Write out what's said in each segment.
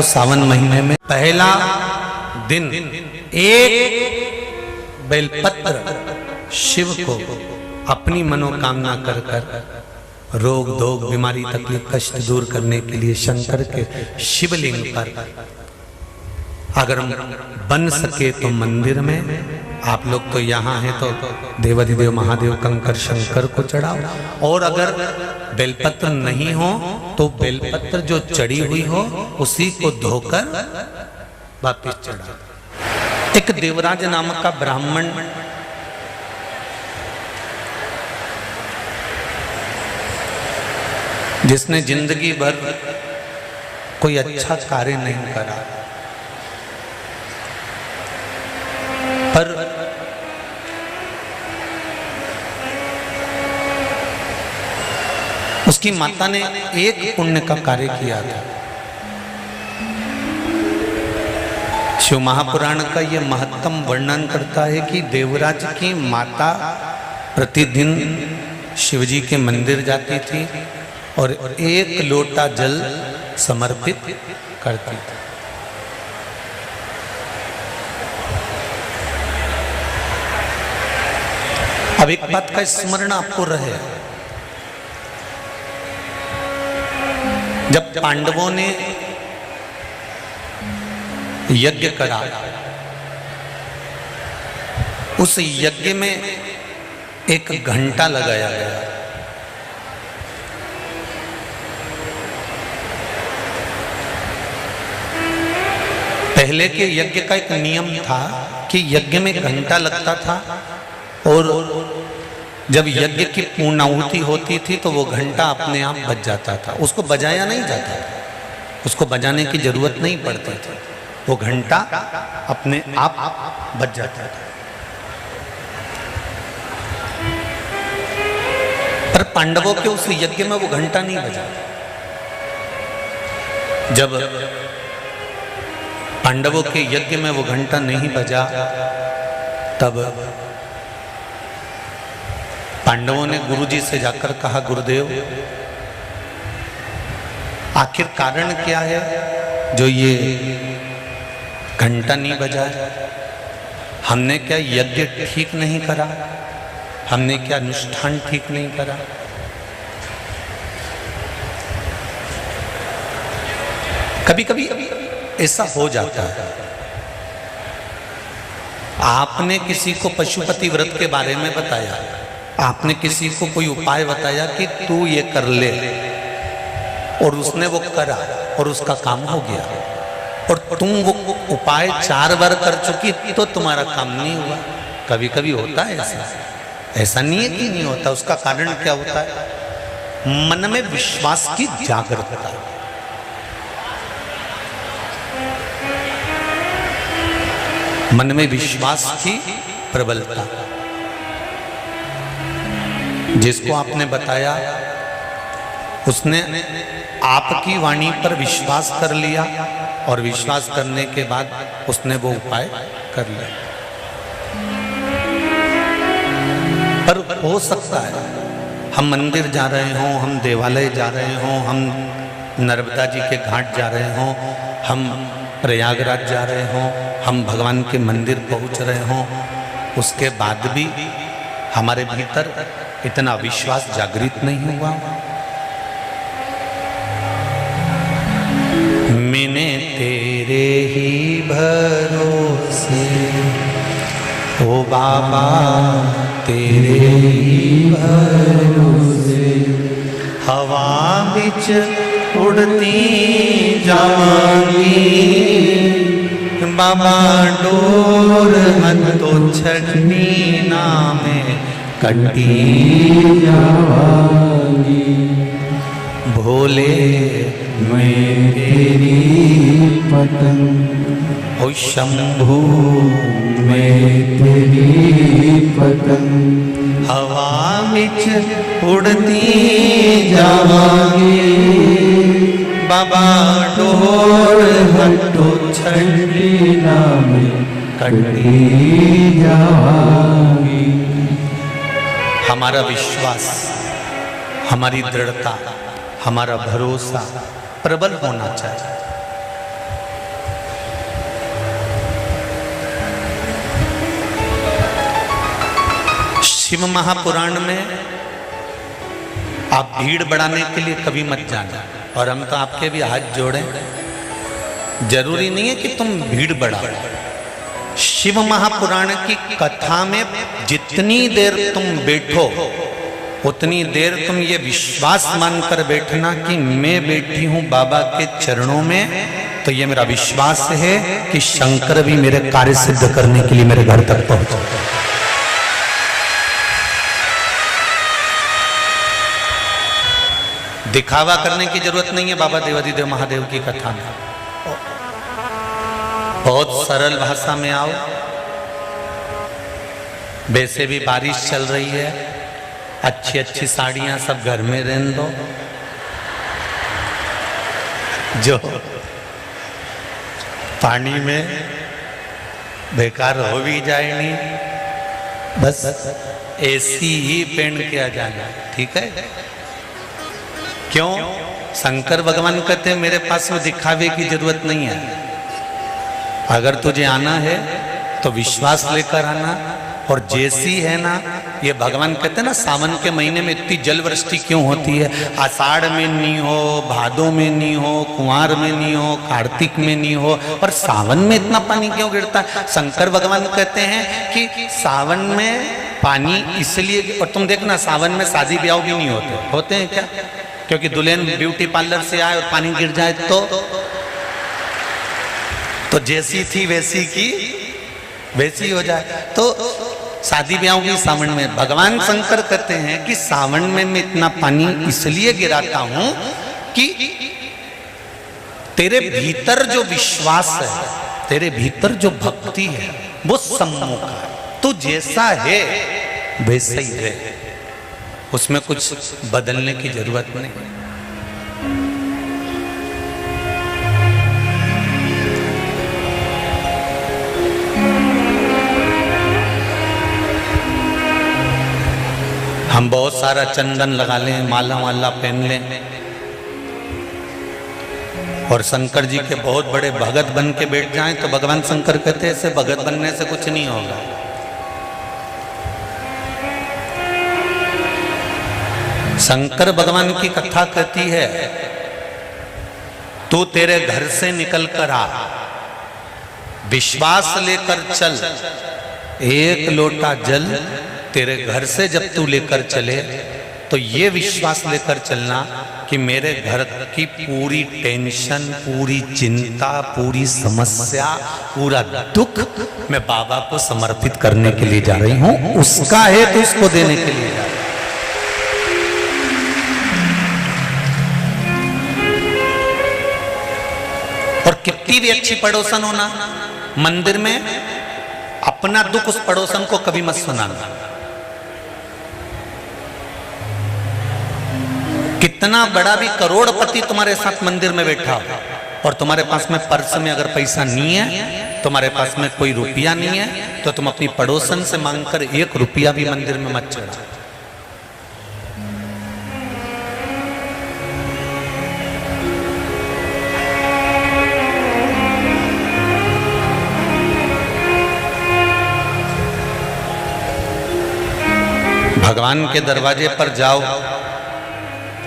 सावन महीने में पहला दिन एक बेलपत्र शिव को अपनी मनोकामना कर कर रोग दोग बीमारी तकलीफ कष्ट दूर करने के लिए शंकर के शिवलिंग पर अगर बन सके तो मंदिर में, आप लोग तो यहाँ हैं तो देवाधिदेव महादेव कंकर शंकर को चढ़ाओ, और अगर बेलपत्र नहीं हो तो बेलपत्र जो चढ़ी हुई हो उसी को धोकर वापिस चढ़ाओ। एक देवराज नामक का ब्राह्मण जिसने जिंदगी भर कोई अच्छा कार्य नहीं करा, पर उसकी माता ने एक पुण्य का कार्य किया था। शिव महापुराण का यह महत्तम वर्णन करता है कि देवराज की माता प्रतिदिन शिवजी के मंदिर जाती थी और एक लोटा जल समर्पित करती थी। अब एक बात का स्मरण आपको रहे, जब पांडवों ने यज्ञ करा, उस यज्ञ में एक घंटा लगाया गया। पहले के यज्ञ का एक नियम था कि यज्ञ में घंटा लगता था, और जब यज्ञ की पूर्णाहुति होती थी तो वो घंटा अपने आप बज जाता था। उसको बजाया नहीं जाता था, उसको बजाने की जरूरत नहीं पड़ती थी, वो घंटा अपने आप बज जाता था। पर पांडवों के उस यज्ञ में वो घंटा नहीं बजा। जब पांडवों के यज्ञ में वो घंटा नहीं बजा, तब पांडवों ने गुरुजी से जाकर कहा, गुरुदेव आखिर कारण क्या है जो ये घंटा नहीं बजा? हमने क्या यज्ञ ठीक नहीं करा? हमने क्या अनुष्ठान ठीक नहीं करा? कभी कभी ऐसा हो जाता है। आपने किसी को पशुपति व्रत के बारे में बताया, आपने किसी को कोई उपाय बताया कि तू ये कर ले, और उसने वो करा और उसका काम हो गया, और तुम वो उपाय 4 बार कर चुकी तो तुम्हारा काम नहीं हुआ। कभी कभी होता है ऐसा, ऐसा नहीं है कि नहीं होता। उसका कारण क्या होता है? मन में विश्वास की जागरूकता, मन में विश्वास की प्रबलता। जिसको आपने बताया उसने आपकी वाणी पर विश्वास कर लिया, और विश्वास करने के बाद उसने वो उपाय कर लिया। पर हो सकता है हम मंदिर जा रहे हों, हम देवालय जा रहे हों, हम नर्मदा जी के घाट जा रहे हों, हम प्रयागराज जा रहे हों, हम भगवान के मंदिर पहुंच रहे हों, उसके बाद भी हमारे भीतर इतना विश्वास जागृत नहीं हुआ। मैंने तेरे ही भरोसे, ओ बाबा तेरे ही भरोसे, हवा बिच उड़ती जावांगी, बाबा डोर हथो छड़नी ना में कटी जावांगी। भोले मैं तेरी पतंग, ओ शंभू मैं तेरी पतंग, हवा बिच उड़ती जावांगी, बाबा डोर हटो छड़ी नाम कटी जावांगी। हमारा विश्वास, हमारी दृढ़ता, हमारा भरोसा प्रबल होना चाहिए। शिव महापुराण में आप भीड़ बढ़ाने के लिए कभी मत जाना, और हम तो आपके भी हाथ जोड़े, जरूरी नहीं है कि तुम भीड़ बढ़ाओ। शिव महापुराण की कथा में जितनी देर तुम बैठो उतनी देर तुम ये विश्वास मानकर बैठना कि मैं बैठी हूं बाबा के चरणों में, तो ये मेरा विश्वास है कि शंकर भी मेरे कार्य सिद्ध करने के लिए मेरे घर तक पहुंचे। दिखावा करने की जरूरत नहीं है बाबा देवाधिदेव महादेव की कथा में। बहुत सरल भाषा में आओ। वैसे भी बारिश चल रही है, अच्छी अच्छी साड़ियां सब घर में रहने दो, जो पानी में बेकार हो भी जाए नहीं, बस ऐसी ही पहन के आ जाना, ठीक है? क्यों? शंकर भगवान कहते हैं मेरे पास में दिखावे की जरूरत नहीं है। अगर तुझे आना है तो विश्वास लेकर आना, और जैसी है ना, ये भगवान कहते हैं ना, सावन के महीने में इतनी जल वृष्टि क्यों होती है? आषाढ़ में नहीं हो, भादों में नहीं हो, कुंवार में नहीं हो, कार्तिक में नहीं हो, और सावन में इतना पानी क्यों गिरता है? शंकर भगवान कहते हैं कि सावन में पानी इसलिए, और तुम देखना सावन में शादी ब्याह भी नहीं होते हैं क्या? क्योंकि दुल्हन ब्यूटी पार्लर से आए और पानी गिर जाए तो जैसी थी वैसी की वैसी हो जाए। तो शादी ब्याह भी सावन में। भगवान शंकर कहते हैं कि सावन में मैं इतना पानी इसलिए गिराता हूं कि तेरे भीतर जो विश्वास है, तेरे भीतर जो भक्ति है, वो सम्मुख है। तू जैसा है वैसा ही है, उसमें कुछ बदलने की जरूरत नहीं। हम बहुत सारा चंदन लगा लें, माला वाला पहन लें, और शंकर जी के बहुत बड़े भगत बन के बैठ जाएं, तो भगवान शंकर कहते हैं ऐसे भगत बनने से कुछ नहीं होगा। शंकर भगवान की कथा कहती है, तू तेरे घर से निकल कर आ, विश्वास लेकर चल, एक लोटा जल तेरे घर से जब तू लेकर चले तो ये विश्वास लेकर चलना कि मेरे घर की पूरी टेंशन, पूरी चिंता, पूरी समस्या, पूरा दुख मैं बाबा को समर्पित करने के लिए जा रही हूं, उसका है तो उसको देने के लिए जा रही हूं। और कितनी भी अच्छी पड़ोसन होना, मंदिर में अपना दुख उस पड़ोसन को कभी मत सुनाना। कितना बड़ा भी करोड़पति तुम्हारे साथ मंदिर में बैठा हो और तुम्हारे पास में पर्स में अगर पैसा नहीं है, तुम्हारे पास में कोई रुपया नहीं है, तो तुम अपनी पड़ोसन से मांगकर 1 रुपया भी मंदिर में मत चढ़ा। भगवान के दरवाजे पर जाओ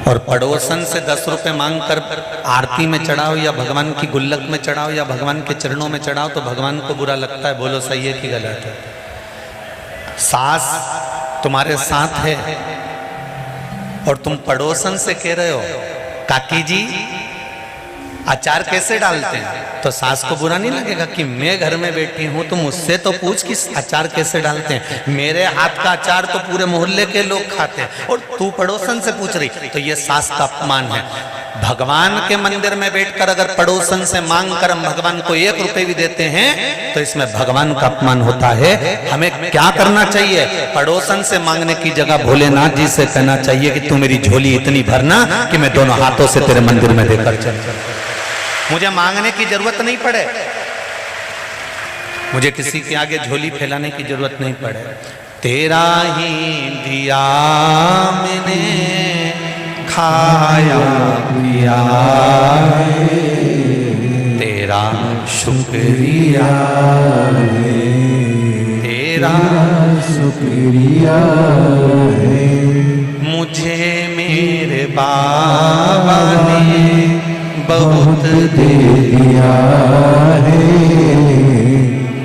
और पड़ोसन से 10 रुपए मांगकर आरती में चढ़ाओ, या भगवान की गुल्लक में चढ़ाओ, या भगवान के चरणों में चढ़ाओ, तो भगवान को बुरा लगता है। बोलो सही है कि गलत है? सास तुम्हारे साथ है और तुम पड़ोसन से कह रहे हो काकी जी अचार कैसे डालते हैं, तो सास को बुरा नहीं लगेगा कि मैं घर में बैठी हूं, तुम मुझसे तो पूछ कि अचार कैसे डालते हैं। मेरे हाथ का अचार तो पूरे मोहल्ले के लोग खाते हैं और तू पड़ोसन से पूछ रही, तो ये सास का अपमान है। भगवान के मंदिर में बैठकर अगर पड़ोसन से मांग कर हम भगवान को 1 रुपए भी देते हैं तो इसमें भगवान का अपमान होता है। हमें क्या करना चाहिए? पड़ोसन से मांगने की जगह भोलेनाथ जी से कहना चाहिए कि तू मेरी झोली इतनी भरना कि मैं दोनों हाथों से तेरे मंदिर में देकर चल, मुझे मांगने की जरूरत नहीं पड़े, मुझे किसी के आगे झोली फैलाने की जरूरत नहीं पड़े। तेरा ही दिया मैंने खाया पिया, तेरा शुक्रिया, तेरा शुक्रिया है, मुझे मेरे बाबा ने बहुत दे दिया है,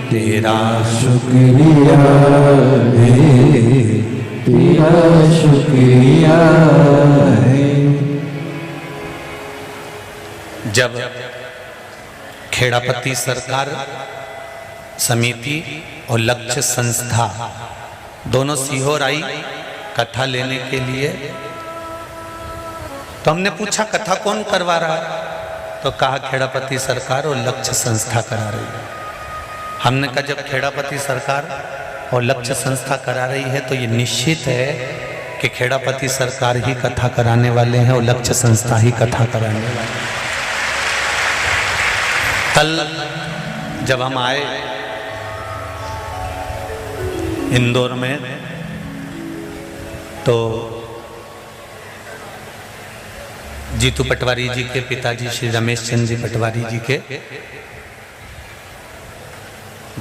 तेरा शुक्रिया है, तेरा शुक्रिया है। जब खेड़ापति सरकार समिति और लक्ष्य संस्था दोनों सीहोर आई कथा लेने के लिए, तो हमने पूछा कथा कौन करवा रहा है, तो कहा खेड़ापति सरकार और लक्ष्य संस्था करा रही है। हमने कहा जब खेड़ापति सरकार और लक्ष्य संस्था करा रही है तो ये निश्चित है कि खेड़ापति सरकार ही कथा कराने वाले हैं और लक्ष्य संस्था ही कथा कराने वाले हैं। कल जब हम आए इंदौर में तो जीतू पटवारी जी के पिताजी श्री रमेश चंद्र जी पटवारी जी के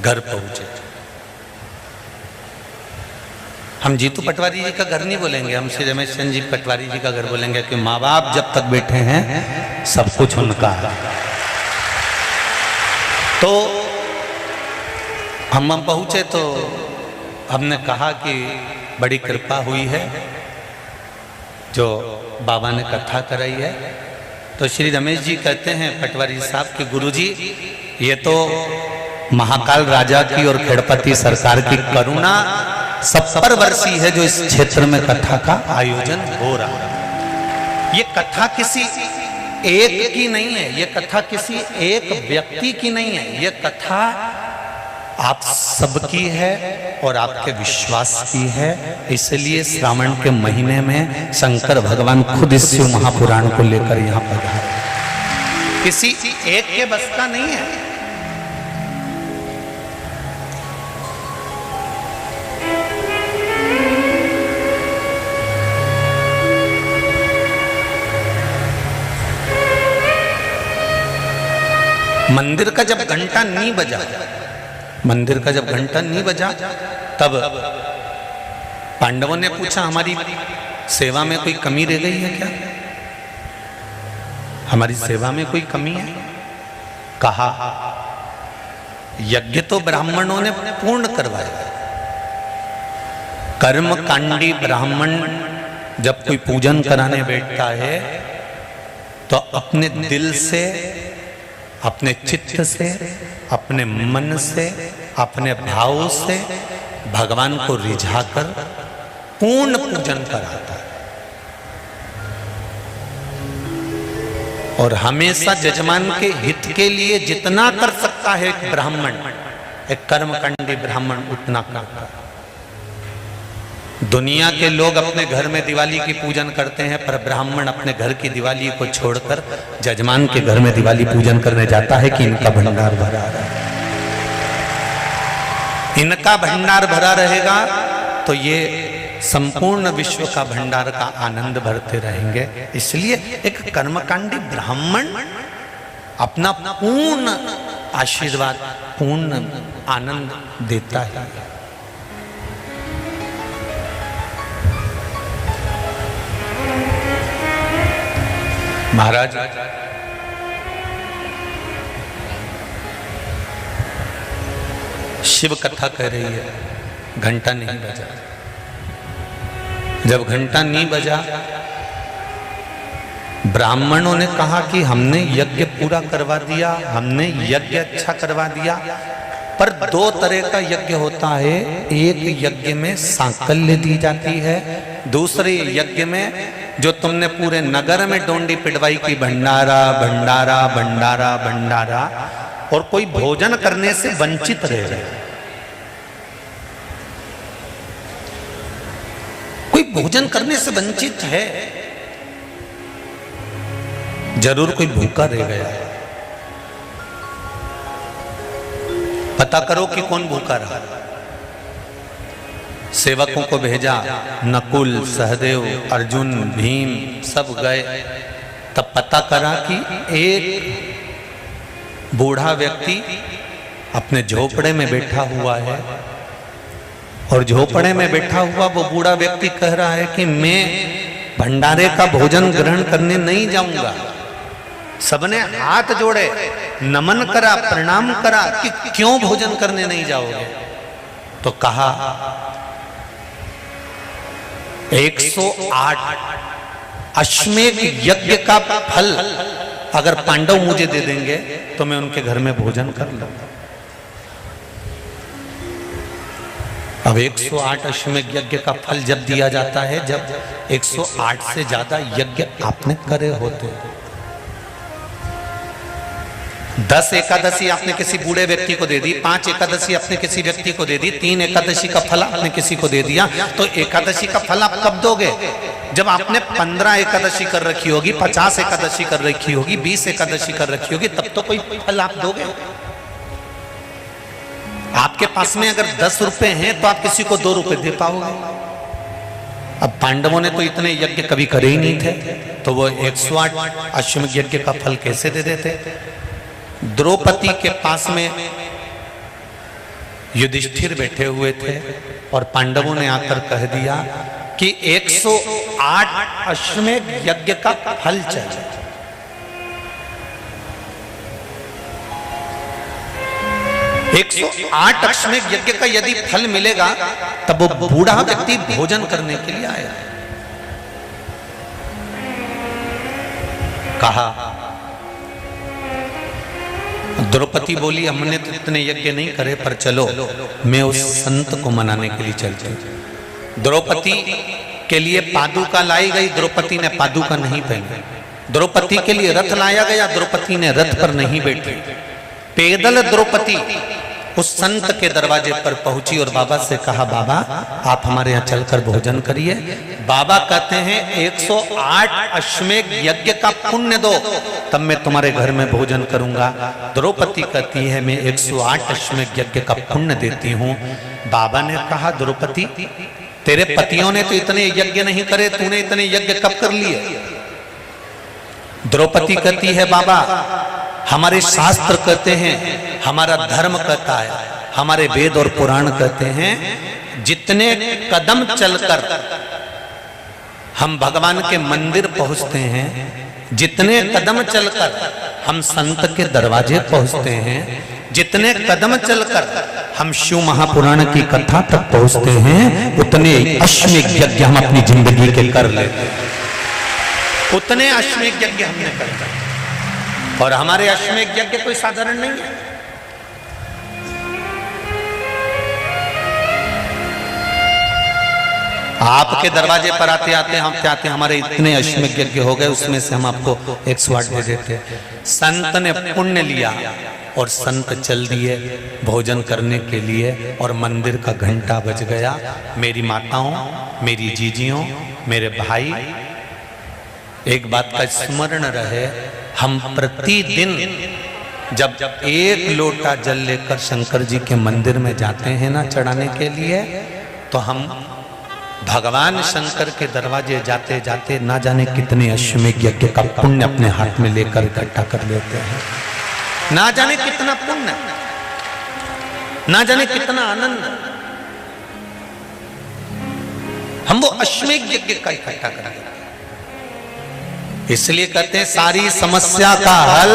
घर पहुंचे। हम जीतू पटवारी जी का घर नहीं बोलेंगे, हम श्री रमेश चंद्र जी पटवारी जी का घर बोलेंगे कि माँ बाप जब तक बैठे हैं सब कुछ उनका है। तो हम पहुंचे तो हमने कहा कि बड़ी कृपा हुई है जो बाबा ने कथा कराई है। तो श्री रमेश जी कहते हैं पटवारी साहब कि गुरुजी ये तो महाकाल राजा की और खेड़पति सरकार की करुणा 70 वर्षीय है जो इस क्षेत्र में कथा का आयोजन हो रहा है। ये कथा किसी एक की नहीं है, ये कथा किसी एक व्यक्ति की नहीं है, ये कथा आप सबकी है और आपके विश्वास की है। इसलिए श्रावण के महीने में शंकर भगवान खुद इस शिव महापुराण को लेकर यहाँ पधारे। किसी एक के बस का नहीं है। मंदिर का जब घंटा नहीं बजा, मंदिर का जब घंटा नहीं बजा तब पांडवों ने पूछा हमारी सेवा में कोई कमी रह गई है क्या, हमारी सेवा में कोई कमी है? कहा यज्ञ तो ब्राह्मणों ने पूर्ण करवाया। कर्मकांडी ब्राह्मण जब कोई पूजन कराने बैठता है तो अपने दिल से, अपने चित्त से, अपने मन से, अपने भाव से भगवान को रिझाकर पूर्ण पूजन कराता है। और हमेशा जजमान के हित के लिए जितना कर सकता है एक ब्राह्मण, एक कर्मकांडी ब्राह्मण उतना करता है। दुनिया के लोग अपने घर में दिवाली की पूजन करते हैं, पर ब्राह्मण अपने घर की दिवाली को छोड़कर जजमान के घर में दिवाली पूजन करने जाता है कि इनका भंडार भरा रहा है। इनका भंडार भरा रहेगा तो ये संपूर्ण विश्व का भंडार का आनंद भरते रहेंगे। इसलिए एक कर्मकांडी ब्राह्मण अपना पूर्ण आशीर्वाद, पूर्ण आनंद देता है। महाराज शिव कथा कह रही है, घंटा नहीं बजा। जब घंटा नहीं बजा, ब्राह्मणों ने कहा कि हमने यज्ञ पूरा करवा दिया, हमने यज्ञ अच्छा करवा दिया, पर दो तरह का यज्ञ होता है। एक यज्ञ में सांकल्य दी जाती है, दूसरे यज्ञ में जो तुमने पूरे नगर में डोंडी पिटवाई की भंडारा भंडारा भंडारा भंडारा, और कोई भोजन करने से वंचित रह जाए, कोई भोजन करने से वंचित है, जरूर कोई भूखा रह गया है। पता करो कि कौन भूखा रहा। सेवकों को भेजा, नकुल, सहदेव, अर्जुन, भीम सब गए। तब पता करा कि एक बूढ़ा व्यक्ति अपने झोपड़े में बैठा हुआ है, और झोपड़े में बैठा हुआ वो बूढ़ा व्यक्ति कह रहा है कि मैं भंडारे का भोजन ग्रहण करने नहीं जाऊंगा। सबने हाथ जोड़े, नमन करा, प्रणाम करा कि क्यों भोजन करने नहीं जाओगे? तो कहा 108 अश्वमेध यज्ञ का फल अगर पांडव मुझे दे देंगे तो मैं उनके घर में भोजन कर लूंगा। अब 108 अश्वमेध यज्ञ का फल जब दिया जाता है जब 108 से ज्यादा यज्ञ आपने करे होते। 10 एकादशी आपने किसी बूढ़े व्यक्ति को दे दी, 5 एकादशी आपने किसी व्यक्ति को दे दी, 3 एकादशी का फल आपने किसी को दे दिया, तो एकादशी का फल आप कब दोगे? जब आपने 15 एकादशी कर रखी होगी, 50 एकादशी कर रखी होगी, 20 एकादशी कर रखी होगी, तब तो कोई फल आप दोगे। आपके पास में अगर 10 रुपए हैं तो आप किसी को 2 रुपए दे पाओगे। अब पांडवों ने तो इतने यज्ञ कभी करे ही नहीं थे, तो वो 108 अश्वमेध यज्ञ का फल कैसे दे देते? द्रौपदी के पास में युधिष्ठिर बैठे हुए थे और पांडवों ने आकर कह दिया कि 108 अश्वमेध यज्ञ का फल चाहिए। एक 108 अश्वमेध यज्ञ का यदि फल मिलेगा तब वो बूढ़ा व्यक्ति भोजन करने के लिए आया। कहा, द्रौपदी बोली हमने तो इतने यज्ञ नहीं करे, पर चलो मैं उस संत को मनाने के लिए चलती हूं। द्रौपदी के लिए पादुका लाई गई, द्रौपदी ने पादुका नहीं पहनी। द्रौपदी के लिए रथ लाया गया, द्रौपदी ने रथ पर नहीं बैठी। पैदल द्रौपदी उस संत के दरवाजे पर पहुंची और बाबा से कहा, बाबा आप हमारे यहाँ चलकर भोजन करिए। बाबा कहते हैं 108 अश्वमेध यज्ञ का पुण्य दो, तब मैं तुम्हारे घर में भोजन करूंगा। द्रौपदी कहती है मैं 108 अश्वमेध यज्ञ का पुण्य देती हूँ। बाबा ने कहा, द्रौपदी तेरे पतियों ने तो इतने यज्ञ नहीं करे, तूने इतने यज्ञ कब कर लिए? द्रौपदी कहती है, बाबा हमारे शास्त्र कहते हैं, हमारा धर्म कहता है, हमारे वेद और पुराण कहते हैं, जितने कदम चलकर हम भगवान के मंदिर पहुंचते हैं, जितने कदम चलकर हम संत के दरवाजे पहुंचते हैं, जितने कदम चलकर हम शिव महापुराण की कथा तक पहुंचते हैं, उतने अश्वमेध यज्ञ हम अपनी जिंदगी के कर लेते हैं। उतने अश्वमेध यज्ञ हमने करते हैं और हमारे अश्वमेध यज्ञ कोई साधारण नहीं है। आपके दरवाजे पर आते आते हमारे इतने अश्वमेध यज्ञ हो गए, उसमें से हम आपको 108 दे देते। संत ने पुण्य लिया और संत चल दिए भोजन करने के लिए और मंदिर का घंटा बज गया। मेरी माताओं, मेरी जीजियों, मेरे भाई, एक बात का स्मरण रहे, हम प्रतिदिन जब 1 लोटा जल लेकर शंकर जी के मंदिर में जाते हैं ना चढ़ाने के लिए, तो हम भगवान शंकर के दरवाजे जाते जाते ना जाने कितने अश्वमेध यज्ञ का पुण्य अपने हाथ में लेकर इकट्ठा कर लेते हैं। ना जाने कितना पुण्य, ना जाने कितना आनंद हम वो अश्वमेध यज्ञ का इकट्ठा कर लेते हैं। इसलिए कहते हैं सारी समस्या का हल,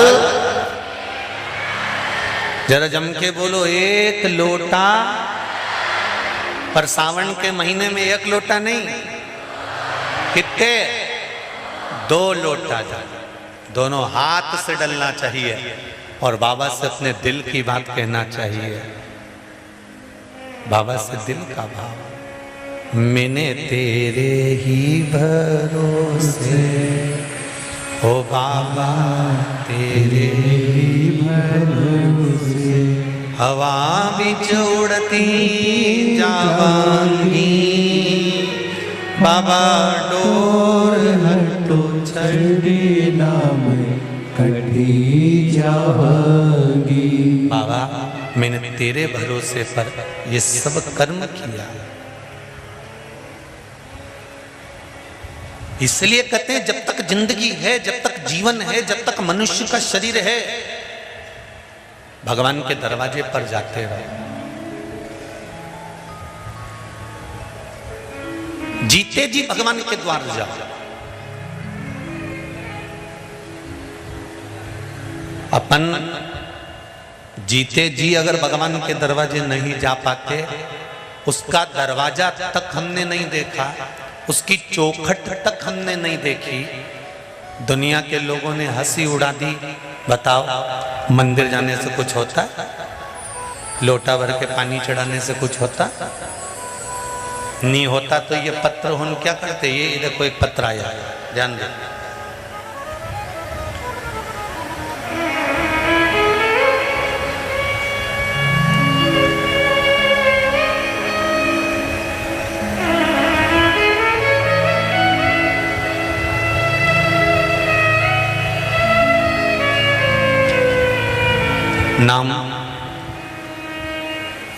जरा जम के बोलो, 1 लोटा। पर सावन के महीने में 1 लोटा नहीं, कितने? 2 लोटा जा, दोनों हाथ से डलना चाहिए और बाबा से अपने दिल की बात कहना चाहिए। बाबा से दिल का भाव, मैंने तेरे ही भरोसे, ओ बाबा तेरे ही भरोसे, हवा बिच उड़ती जावांगी, बाबा डोर हटो छड़ी नाम कटी जावांगी। बाबा मैंने तेरे भरोसे पर ये सब कर्म किया, इसलिए कहते हैं जब तक जिंदगी है, जब तक जीवन है, जब तक मनुष्य का शरीर है, भगवान के दरवाजे पर जाते रहो। जीते जी भगवान के द्वार जाओ। अपन जीते जी अगर भगवान के दरवाजे नहीं जा पाते, उसका दरवाजा तक हमने नहीं देखा, उसकी चौखट तक हमने नहीं देखी, दुनिया के लोगों ने हंसी उड़ा दी। बताओ मंदिर जाने से कुछ होता? लोटा भर के पानी चढ़ाने से कुछ होता? नहीं होता। तो ये पत्र हम क्या करते? ये देखो एक पत्र आया, ध्यान दे। नाम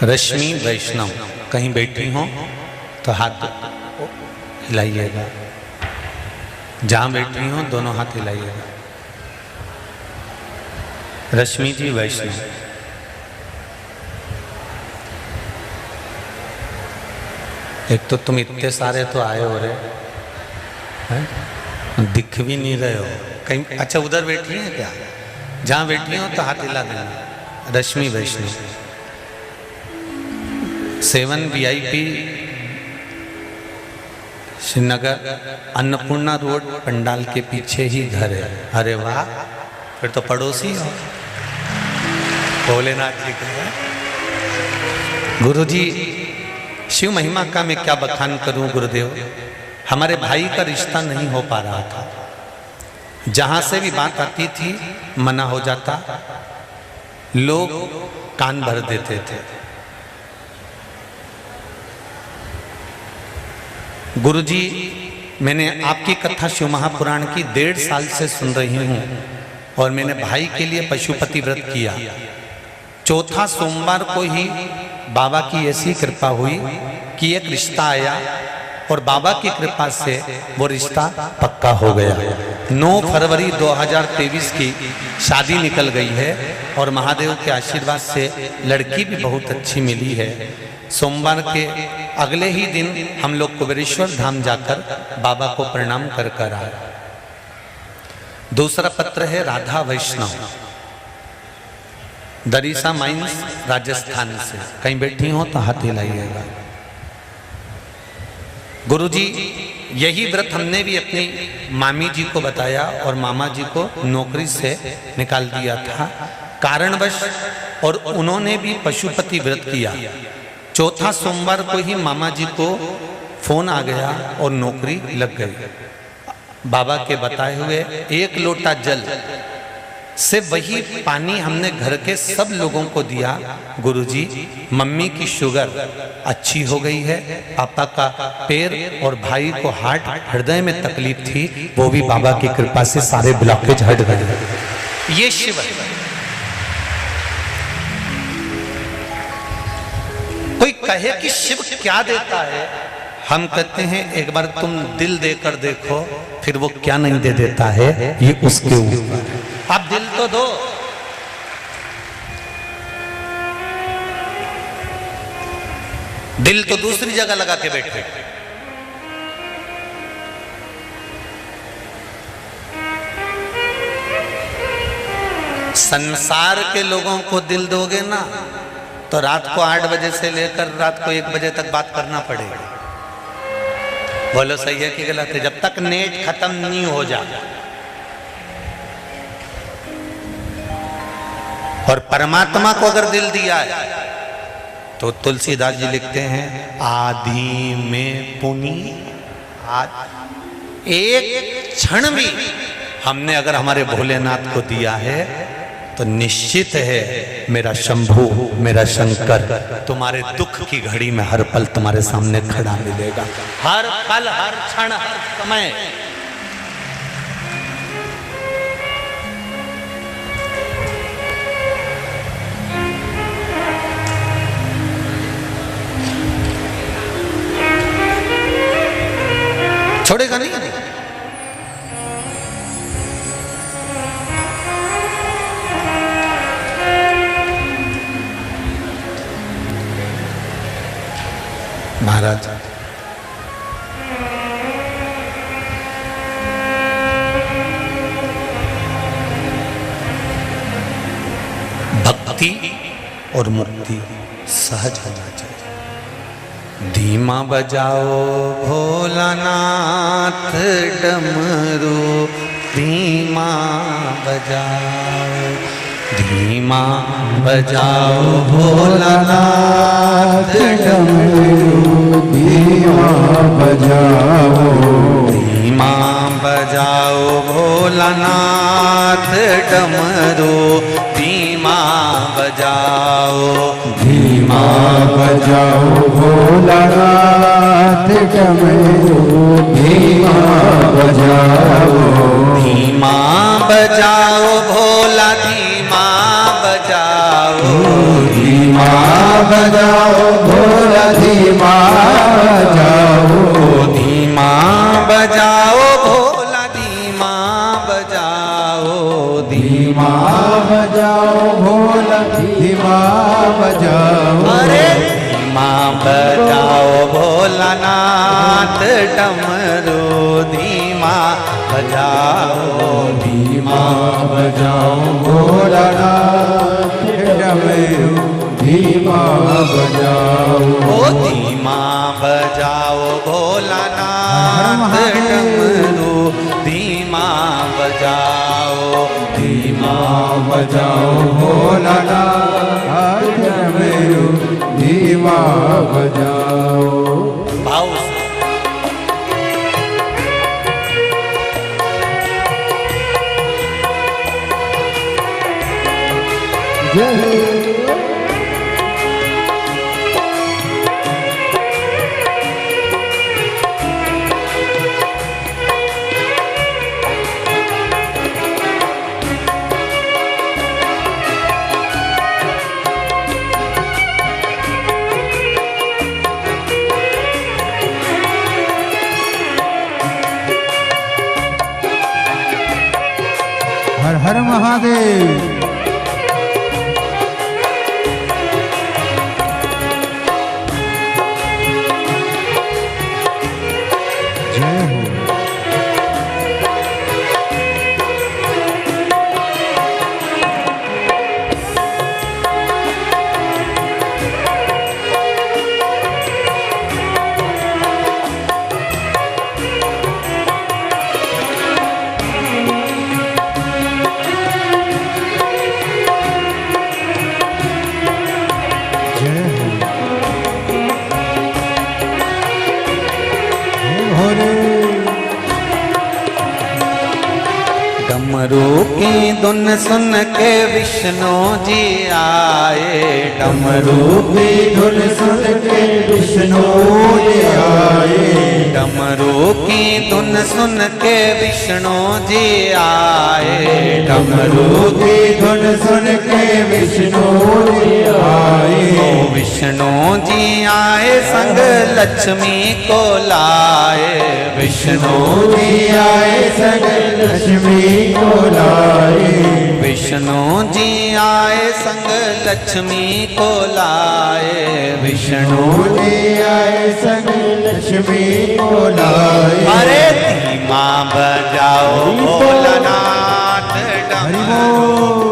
रश्मि वैष्णव। कहीं बैठी हो तो हाथ हिलाइएगा, जहां बैठी हो दोनों हाथ हिलाइएगा। रश्मि जी वैष्णव। एक तो तुम इतने सारे तो आए हो रहे हैं, दिख भी नहीं रहे हो कहीं। अच्छा उधर बैठी हैं क्या? जहां बैठी हो तो हाथ हिला देना। रश्मि वैष्णव। 7 VIP श्रीनगर अन्नपूर्णा रोड पंडाल के पीछे ही घर है। अरे वाह, फिर तो पड़ोसी हो। भोलेनाथ जी का। गुरु जी शिव महिमा का मैं क्या बखान करूं गुरुदेव। हमारे भाई का रिश्ता नहीं हो पा रहा था, जहां से भी बात आती थी मना हो जाता, लोग कान भर देते थे। गुरुजी मैंने आपकी कथा शिव महापुराण की 1.5 साल से सुन रही हूं और मैंने भाई के लिए पशुपति व्रत किया। चौथा सोमवार को ही बाबा की ऐसी कृपा हुई कि एक रिश्ता आया और बाबा की कृपा से वो रिश्ता पक्का हो गया। 9 फरवरी 2023 की शादी निकल गई है और महादेव के आशीर्वाद से लड़की भी बहुत अच्छी मिली है। सोमवार के अगले ही दिन हम लोग कुबेरेश्वर धाम जाकर बाबा को प्रणाम कर कर आए। दूसरा पत्र है राधा वैष्णव, दरीसा माइंस राजस्थान से। कहीं बैठी हो तो हाथ हिलाइएगा। गुरुजी यही व्रत हमने भी अपनी मामी जी को बताया और मामा जी को नौकरी से निकाल दिया था कारणवश, और उन्होंने भी पशुपति व्रत किया। चौथा सोमवार को ही मामा जी को फोन आ गया और नौकरी लग गई। बाबा के बताए हुए 1 लोटा जल से वही पानी हमने घर के सब लोगों को दिया। गुरुजी मम्मी की शुगर अच्छी हो गई है, पापा का पैर और भाई को हार्ट हृदय में तकलीफ थी, वो भी बाबा की कृपा से सारे ब्लॉकेज हट गए। ये शिव है। कोई कहे कि शिव क्या देता है, हम कहते हैं एक बार तुम दिल देकर देखो, फिर वो क्या नहीं दे देता है ये उसके ऊपर। आप दिल तो दो। दिल तो दूसरी जगह लगा के बैठे। संसार के लोगों को दिल दोगे ना तो रात को 8 बजे से लेकर रात को 1 बजे तक बात करना पड़ेगा। बोलो सही है कि गलत है? जब तक नेट खत्म नहीं हो जाए। और परमात्मा को अगर दिल दिया है तो तुलसीदास जी लिखते हैं आदि में पुनी। एक क्षण भी हमने अगर हमारे भोलेनाथ को दिया है तो निश्चित है मेरा शंभू मेरा शंकर तुम्हारे दुख की घड़ी में हर पल तुम्हारे सामने खड़ा मिलेगा। हर पल हर क्षण हर समय। छोड़ेगा नहीं। महाराज भक्ति और मुक्ति सहज होना चाहिए। धीमा बजाओ भोलानाथ डमरू, धीमा बजाओ, धीमा बजाओ भोलानाथ डमरू, धीमा बजाओ, धीमा बजाओ भोलानाथ डमरू, धीमा बजाओ, धीमा बजाओ भोलानाथ डमरू, धीमा बजाओ, धीमा बजाओ भोला, धीमा बजाओ, धीमा बजाओ भोला, धीमा बजाओ, धीमा बजाओ भोला, धीमा बजाओ, धीमा बजाओ भोला, धीमा बजाओ, अरे धीमा बजाओ भोलानाथ डमरू, धीमा बजाओ, धीमा बजाओ भोलानाथ डमरू, धीमा बजाओ, ओ धीमा बजाओ भोलानाथ डमरू, धीमा बजाओ, धीमा बजाओ भोलानाथ डमरू, धीमा बजाओ। भाव से हर हर महादेव। जय हो। डमरू की धुन सुन के विष्णु जी आए, डमरू की धुन सुन के विष्णु जी आए, डमरू की धुन सुन के विष्णु जी आए, डमरू की धुन सुन के विष्णु जी आए, विष्णु जी आए संग लक्ष्मी को लाए, विष्णु जी आए संग लक्ष्मी को लाए, विष्णु जी आए संग लक्ष्मी को लाए, विष्णु जी आए संग लक्ष्मी को लाए। अरे धीमा बजाओ भोलानाथ डमरू,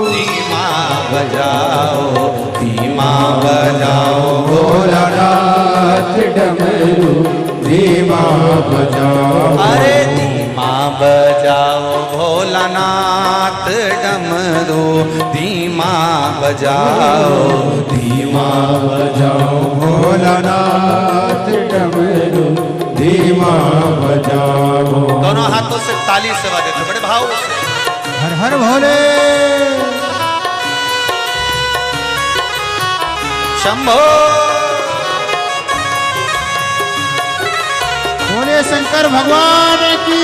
धीमा बजाओ, धीमा बजाओ भोलानाथ डमरू, धीमा बजाओ, अरे धीमा बजाओ भोलानाथ डमरू, धीमा बजाओ, धीमा बजाओ भोलानाथ डमरू, धीमा बजाओ। दोनों हाथों से ताली से बजाते बड़े भाव से। हर हर भोले। शंभो बोले शंकर भगवान की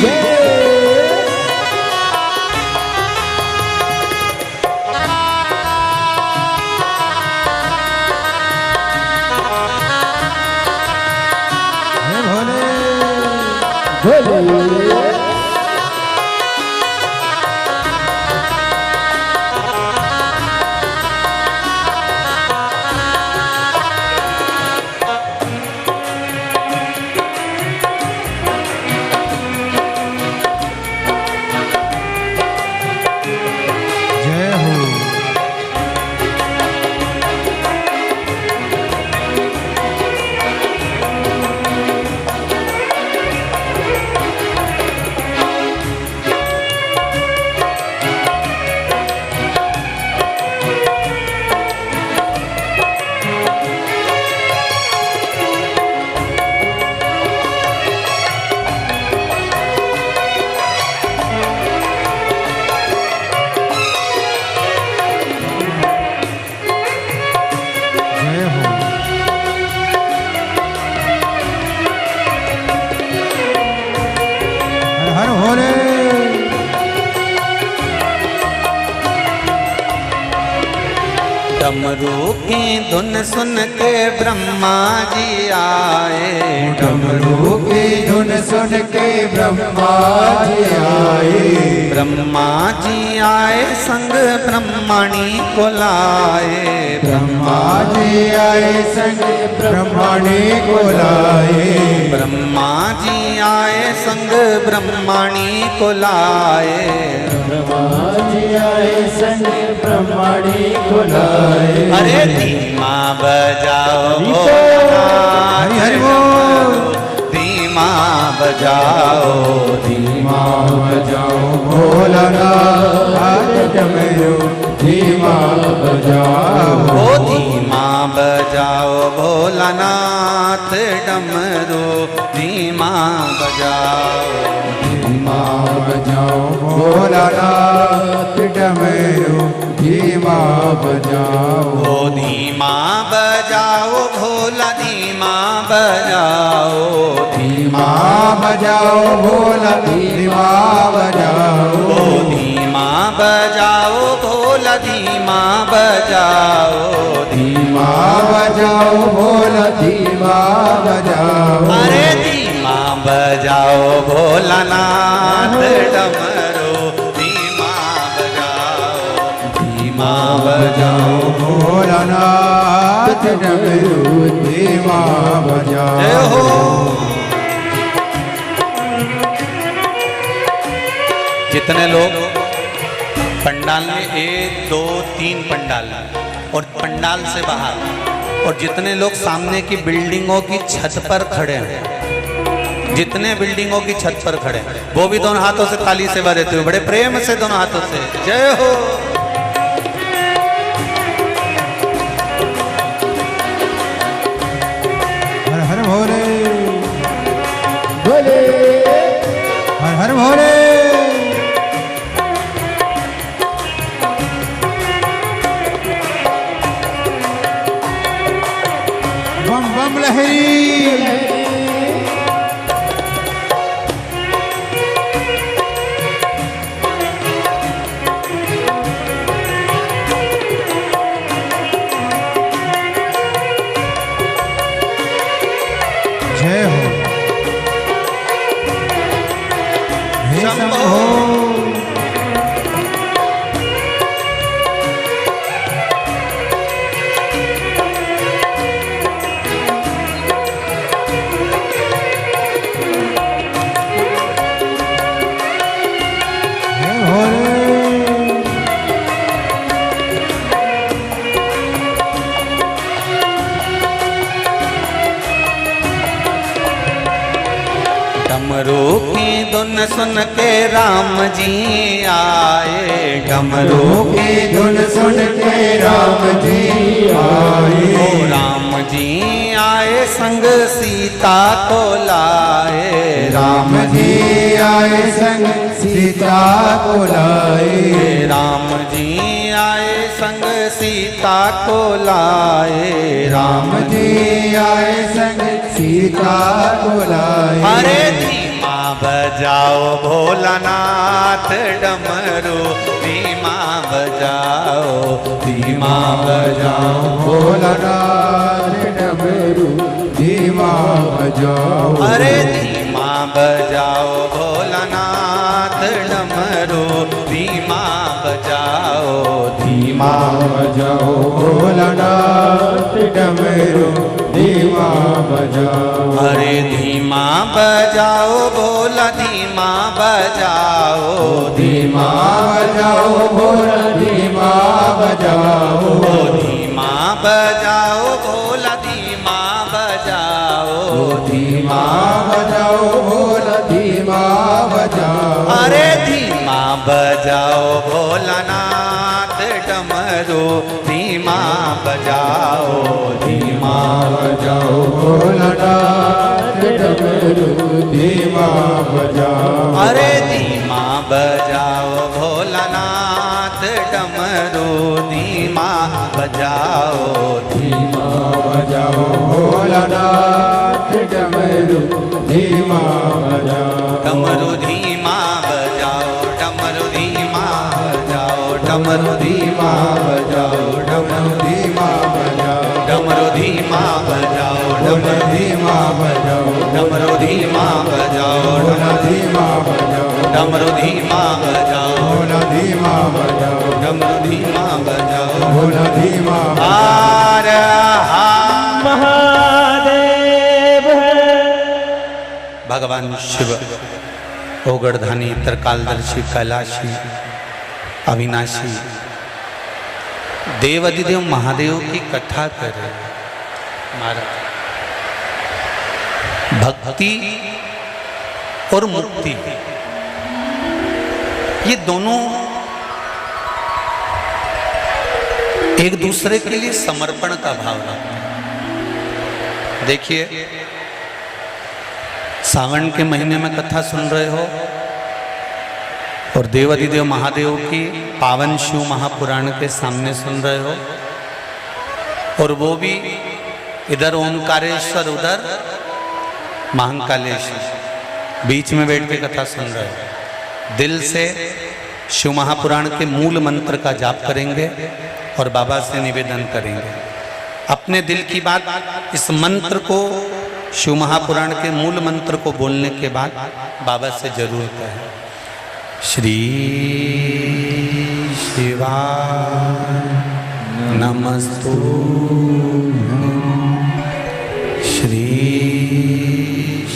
भोले। डमरू की धुन सुन के ब्रह्मा जी आए। डमरू की धुन सुन के ब्रह्मा जी आए। ब्रह्मा जी आए संग ब्रह्मणी को लाए। ब्रह्मा जी आए संग ब्रह्मणी को लाए। ब्रह्मा जी आए संग ब्रह्मणी को लाए। ब्रह्मा जी आए संग ब्रह्मणी को लाए। अरे धीमा बजाओ हरि हरि बोल। धीमा बजाओ धीमा बजाओ भोलानाथ डमरू धीमा बजाओ। ओ धीमा बजाओ भोलानाथ डमरू धीमा बजाओ। धीमा बजाओ भोलानाथ डमरू धीमा बजाओ। ओ धीमा बजाओ भोला धीमा बजाओ। धीमा बजाओ भोला धीमा बजाओ। ओ धीमा बजाओ भोला धीमा बजाओ। धीमा बजाओ भोला धीमा बजाओ। अरे धीमा बजाओ भोलानाथ डमरू धीमा बजाओ। धीमा बजाओ भोलानाथ डमरू धीमा बजाओ। जय हो। जितने लोग पंडाल में 1 2 3 पंडाल और पंडाल से बाहर और जितने लोग सामने की बिल्डिंगों की छत पर खड़े हैं, जितने बिल्डिंगों की छत पर खड़े हैं वो भी दोनों हाथों से ताली सेवा देते हुए बड़े प्रेम से दोनों हाथों से जय हो। हर हर भोले भोले हर हर भोले। बम बम लहरी। जय हो हे शंभो। हे भोले। डमरू की धुन सुन के राम जी आए। डमरू की धुन सुन के राम जी आए। ओ राम जी आए संग सीता को लाए। राम जी आए संग सीता को लाए। राम जी आए संग सीता को लाए। राम जी आए संग सीता को लाए। अरे धीमा बजाओ भोलानाथ डमरू धीमा बजाओ। धीमा बजाओ भोलानाथ डमरू धीमा बजाओ। अरे धीमा बजाओ भोलानाथ डमरू धीमा बजाओ। धीमा बजाओ भोलानाथ डमरू धीमा बजाओ। अरे धीमा बजाओ भोला धीमा बजाओ। धीमा बजाओ भोला धीमा बजाओ। धीमा बजाओ भोला धीमा बजाओ। धीमा बजाओ भोला धीमा बजाओ। अरे धीमा बजाओ भोलानाथ डमरू धीमा बजाओ। धीमा बजाओ भोलानाथ डमरू धीमा बजाओ। अरे धीमा बजाओ भोलानाथ डमरू धीमा बजाओ। धीमा बजाओ भोलानाथ डमरू धीमा बजाओ। डमरू धीमा बजाओ। डमरू धीमा बजाओ। डमरू धीमा बजाओ। डमरू धीमा ढोल धीमा बजाओ डमरू धीमा बजाओ ढोल धीमा बजाओ डमरू धीमा बजाओ ढोल धीमा बजाओ डमरू धीमा बजाओ ढोल धीमा हर हर महादेव। भगवान शिव ओगड़धानी त्रिकालदर्शी कैलाशी अविनाशी देवाधिदेव महादेव की कथा करे महाराज। भक्ति और मुक्ति ये दोनों एक दूसरे के लिए समर्पण का भाव रखते हैं। देखिए सावन के महीने में कथा सुन रहे हो और देवाधिदेव महादेव की पावन शिव महापुराण के सामने सुन रहे हो और वो भी इधर ओंकारेश्वर उधर महाकालेश्वर बीच में बैठ के कथा सुन रहे हो। दिल से शिव महापुराण के मूल मंत्र का जाप करेंगे और बाबा से निवेदन करेंगे अपने दिल की बात। इस मंत्र को शिव महापुराण के मूल मंत्र को बोलने के बाद बाबा से जरूर कहें श्री शिवाय नमस्तुभ्यं श्री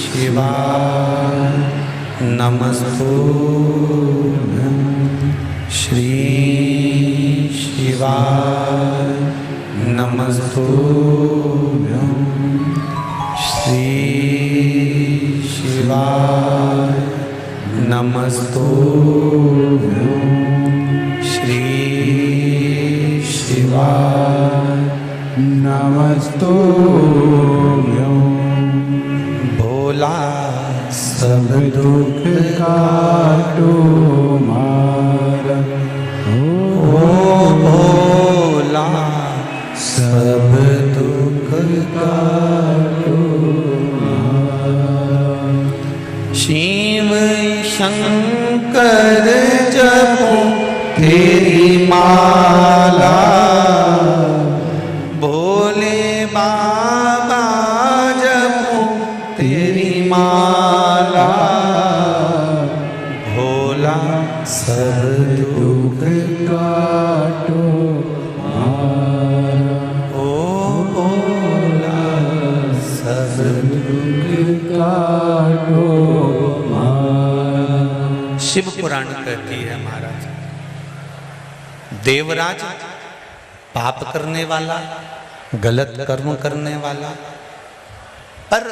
शिवाय नमस्तुभ्यं श्री शिवाय नमस्तुभ्यं श्री शिवाय नमस्तुभ्यं श्री शिवाय नमस्तुभ्यं भोला सब दुख काटो मारा ओ भोला सब दुख काटो शिव शंकर जपो तेरी माला भोले बाबा जपो तेरी माला भोला सब दुख काटो मारा ओ भोला सब दुख काटो मारा। शिव पुराण कहती है महाराज देवराज पाप करने वाला गलत कर्म करने वाला पर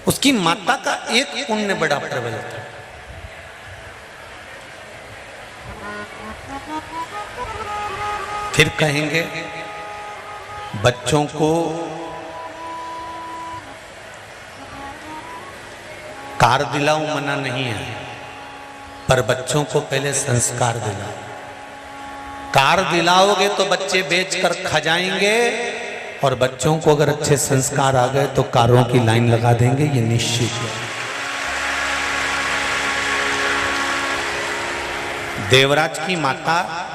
उसकी माता का एक पुण्य बड़ा प्रबल था। फिर कहेंगे बच्चों को कार दिलाओ मना नहीं है पर बच्चों को पहले संस्कार दिलाओ। कार दिलाओगे तो बच्चे बेचकर खा जाएंगे और बच्चों को अगर अच्छे संस्कार आ गए तो कारों की लाइन लगा देंगे, ये निश्चित है। देवराज की माता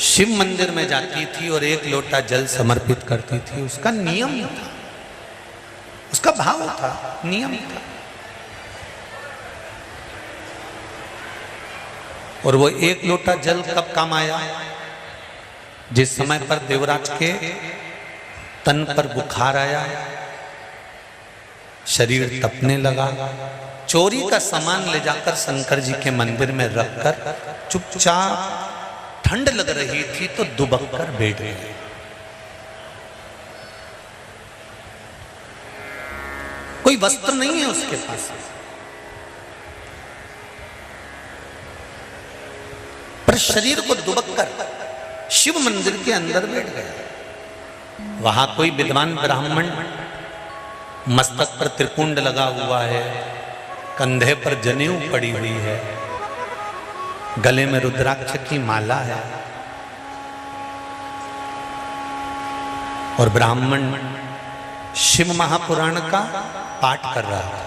शिव मंदिर में जाती थी और एक लोटा जल समर्पित करती थी। उसका नियम था, उसका भाव था, नियम था। और वो एक लोटा जल कब काम आया? जिस समय पर देवराज के तन पर बुखार आया, शरीर तपने लगा, चोरी का सामान ले जाकर शंकर जी के मंदिर में रखकर चुपचाप ठंड लग रही थी तो दुबक कर बैठ गए। कोई वस्त्र नहीं है उसके पास, पर शरीर को दुबक कर शिव मंदिर के अंदर बैठ गया। वहां कोई विद्वान ब्राह्मण मस्तक पर त्रिपुंड लगा हुआ है, कंधे पर जनेऊ पड़ी हुई है, गले में रुद्राक्ष की माला है और ब्राह्मण शिव महापुराण का पाठ कर रहा था।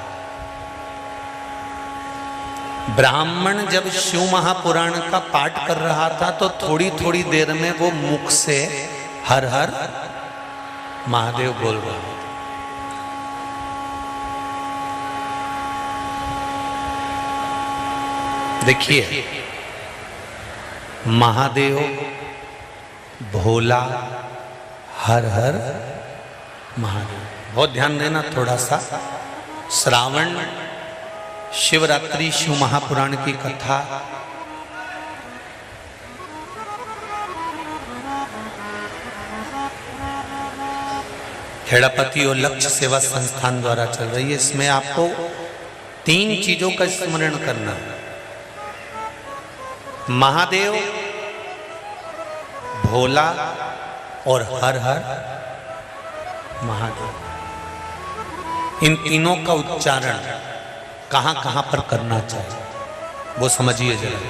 ब्राह्मण जब शिव महापुराण का पाठ कर रहा था तो थोड़ी थोड़ी देर में वो मुख से हर हर महादेव बोल रहा है। देखिए, महादेव, भोला, हर हर महादेव। बहुत ध्यान देना थोड़ा सा। श्रावण शिवरात्रि शिव महापुराण की कथा खेड़ापति और लक्ष्य सेवा संस्थान द्वारा चल रही है। इसमें आपको 3 चीजों का स्मरण करना है। महादेव, भोला और हर हर महादेव। इन तीनों का उच्चारण कहां कहां पर करना चाहिए वो समझिए जरा।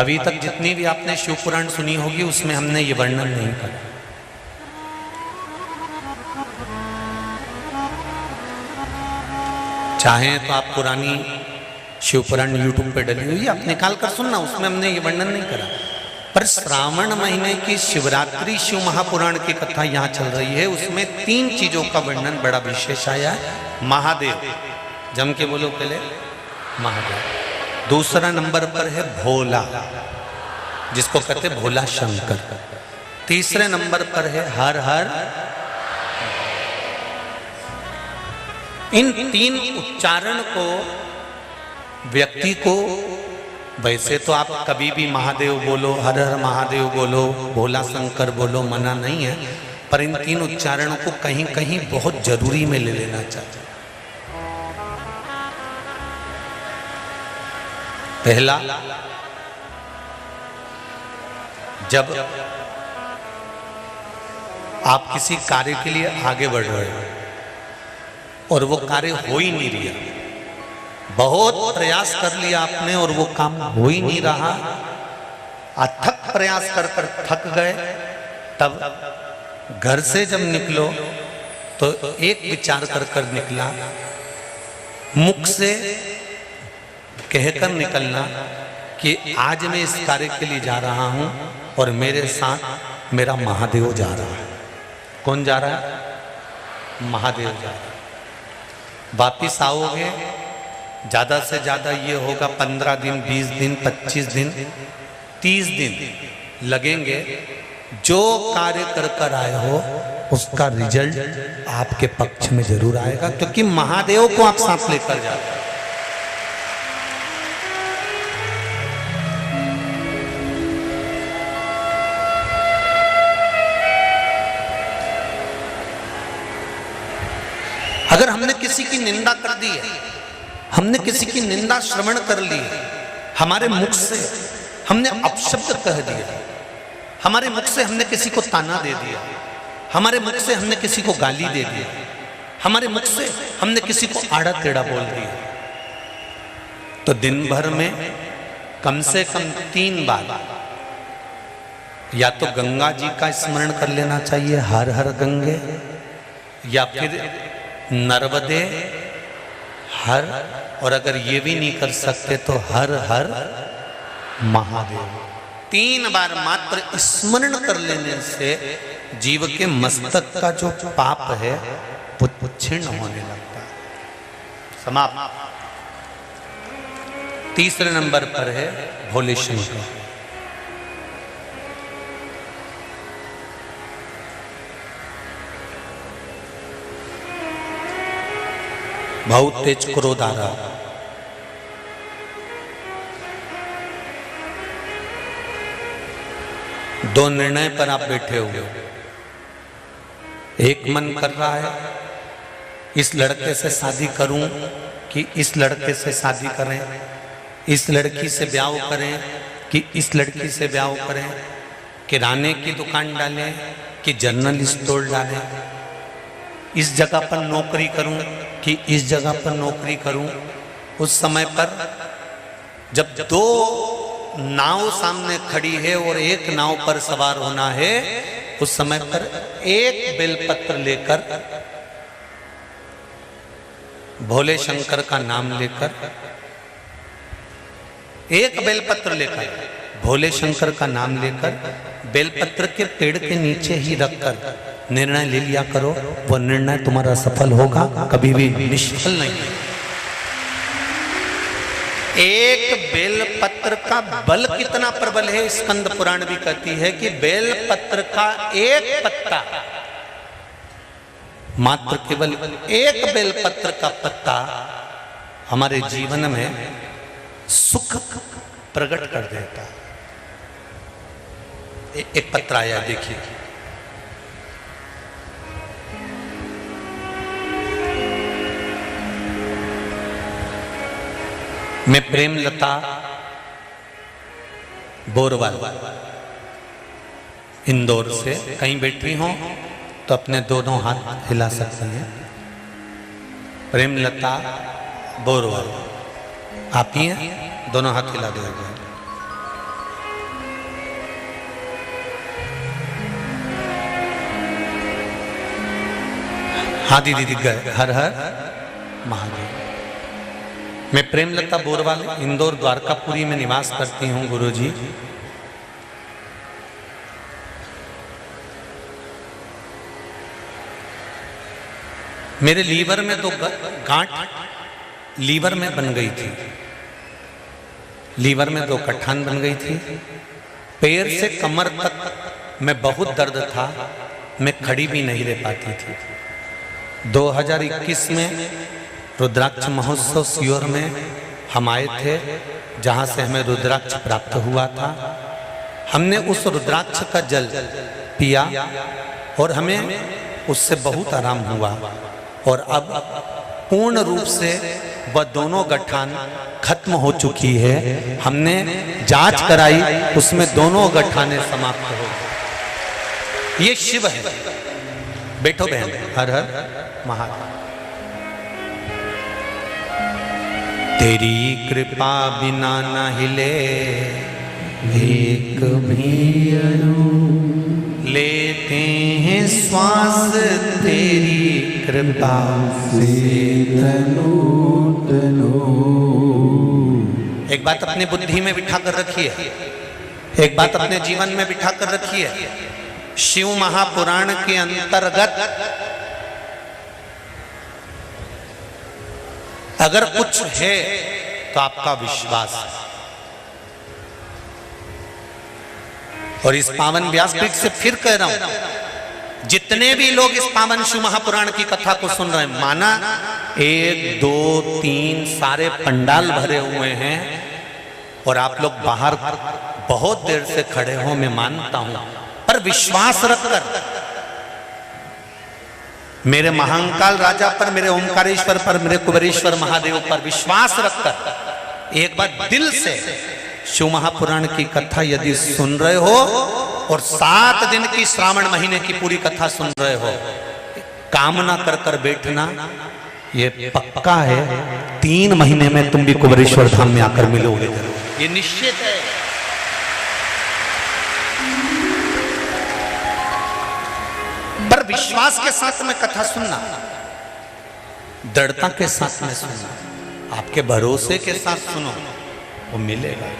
अभी तक जितनी भी आपने शिव पुराण सुनी होगी उसमें हमने ये वर्णन नहीं करा। चाहें तो आप पुरानी शिव पुराण यूट्यूब पे डली हुई आप निकाल कर सुनना, उसमें हमने ये वर्णन नहीं करा। पर श्रावण महीने की शिवरात्रि शिव महापुराण की कथा यहाँ चल रही है, उसमें 3 चीजों का वर्णन बड़ा विशेष आया है। महादेव, जम के बोलो पहले, महादेव। दूसरा नंबर पर है भोला, जिसको कहते भोला शंकर। तीसरे नंबर पर है हर हर। इन 3 उच्चारण को व्यक्ति को, वैसे तो आप कभी भी महादेव बोलो, हर हर महादेव बोलो, भोला शंकर बोलो, मना नहीं है, पर इन 3 उच्चारणों को कहीं कहीं बहुत जरूरी में ले लेना चाहिए। पहला, जब आप किसी कार्य के लिए आगे बढ़ रहे हो और वो कार्य हो ही नहीं रहा, बहुत प्रयास कर लिया आपने और वो काम हो ही नहीं रहा, अथक प्रयास कर कर थक गए, तब घर से जब निकलो तो एक विचार कर कर निकला, मुख से कहकर निकलना कि आज मैं इस कार्य के लिए जा रहा हूं और मेरे साथ मेरा महादेव जा रहा है। कौन जा रहा है? महादेव जा रहा है। वापिस आओगे, ज्यादा से ज्यादा ये होगा 15 दिन, 20 दिन, 25 दिन, 30 दिन लगेंगे। जो कार्य कर कर आए हो उसका रिजल्ट आपके पक्ष में जरूर आएगा, क्योंकि महादेव को आप साथ लेकर जाते हैं। अगर हमने किसी की निंदा कर दी है, हमने किसी की निंदा श्रवण कर ली है, हमारे मुख से हमने अपशब्द कह दिया, हमारे मुख से हमने किसी को ताना दे दिया, हमारे मुख से हमने किसी को गाली दे दिया, हमारे मुख से हमने किसी को आड़ा टेढ़ा बोल दिया, तो दिन भर में कम से कम 3 बार या तो गंगा जी का स्मरण कर लेना चाहिए, हर हर गंगे, या फिर नर्मदे हर, और अगर ये भी नहीं कर सकते तो हर हर महादेव। 3 बार मात्र स्मरण कर लेने से जीव के मस्तक का जो पाप है वो क्षीण होने लगता है, समाप्त। तीसरे नंबर पर है भोले शंकर। बहुत तेज क्रोध आ रहा, दो निर्णय पर आप बैठे हुए हो। एक मन कर रहा है इस लड़के से शादी करूं कि इस लड़के से शादी करें, इस लड़की से ब्याह करें कि इस लड़की से ब्याह करें, किराने की दुकान डालें कि जनरल स्टोर डालें, इस जगह पर नौकरी करूं कि इस जगह पर नौकरी करूं। उस समय पर जब 2 नाव सामने खड़ी है और एक नाव पर सवार होना है, उस समय पर एक बेलपत्र लेकर, भोले शंकर का नाम लेकर, एक बेलपत्र लेकर भोले शंकर का नाम लेकर बेलपत्र के पेड़ के नीचे ही रखकर निर्णय ले लिया करो, वो निर्णय तुम्हारा सफल होगा, कभी भी निष्फल नहीं। एक बेलपत्र का बल कितना प्रबल है, स्कंद पुराण भी कहती है कि बेलपत्र का एक पत्ता, मात्र केवल एक बेलपत्र का पत्ता हमारे जीवन में सुख प्रकट कर देता है। एक पत्र आया, देखिए, मैं प्रेमलता बोरवाल इंदौर से, कहीं बैठी हूं तो अपने दोनों हाथ हिला सकते हैं। प्रेमलता बोरवाल आप ही हैं, दोनों हाथ हिला देंगे। हाँ दीदी दिख गए। हर हर महादेव। मैं प्रेमलता बोरवाल इंदौर द्वारकापुरी में निवास करती हूँ गुरुजी। मेरे लीवर में तो गांठ लीवर में बन गई थी, लीवर में 2 गठान बन गई थी। पैर से कमर तक में बहुत दर्द था, मैं खड़ी भी नहीं रह पाती थी। 2021 में रुद्राक्ष महोत्सव सियोर में हम आए थे, जहाँ से हमें रुद्राक्ष प्राप्त हुआ था। हमने उस रुद्राक्ष का जल पिया और हमें उससे बहुत आराम हुआ, और अब पूर्ण रूप से वह दोनों गठान खत्म हो चुकी है। हमने जांच कराई, उसमें दोनों गठाने समाप्त हो गए। ये शिव है। बैठो बहन। हर हर महादेव। तेरी कृपा बिना न हिले एक भी अणु, लेते हैं श्वास तेरी कृपा से तनु तनु। एक बात अपनी बुद्धि में बिठा कर रखिए, एक बात अपने जीवन में बिठा कर रखिए। शिव महापुराण के अंतर्गत अगर कुछ है तो आपका विश्वास है। और इस पावन व्यासपीठ से फिर कह रहा हूं, जितने भी लोग इस पावन शिव महापुराण की कथा को सुन रहे हैं, माना 1 2 3 सारे पंडाल भरे हुए हैं और आप लोग बाहर बहुत देर से खड़े हो, मैं मानता हूं, पर विश्वास रखकर मेरे महाकाल राजा पर, मेरे ओमकारेश्वर पर, मेरे कुबेरेश्वर महादेव पर विश्वास रखकर एक बार दिल से शिव महापुराण की कथा यदि सुन रहे हो और 7 दिन की श्रावण महीने की पूरी कथा सुन रहे हो, कामना कर कर बैठना, ये पक्का है 3 महीने में तुम भी कुबेरेश्वर धाम में आकर मिलोगे, ये निश्चित है। पर विश्वास के साथ में कथा सुनना, दृढ़ता के साथ में सुनना, आपके भरोसे के साथ सुनो, वो मिलेगा।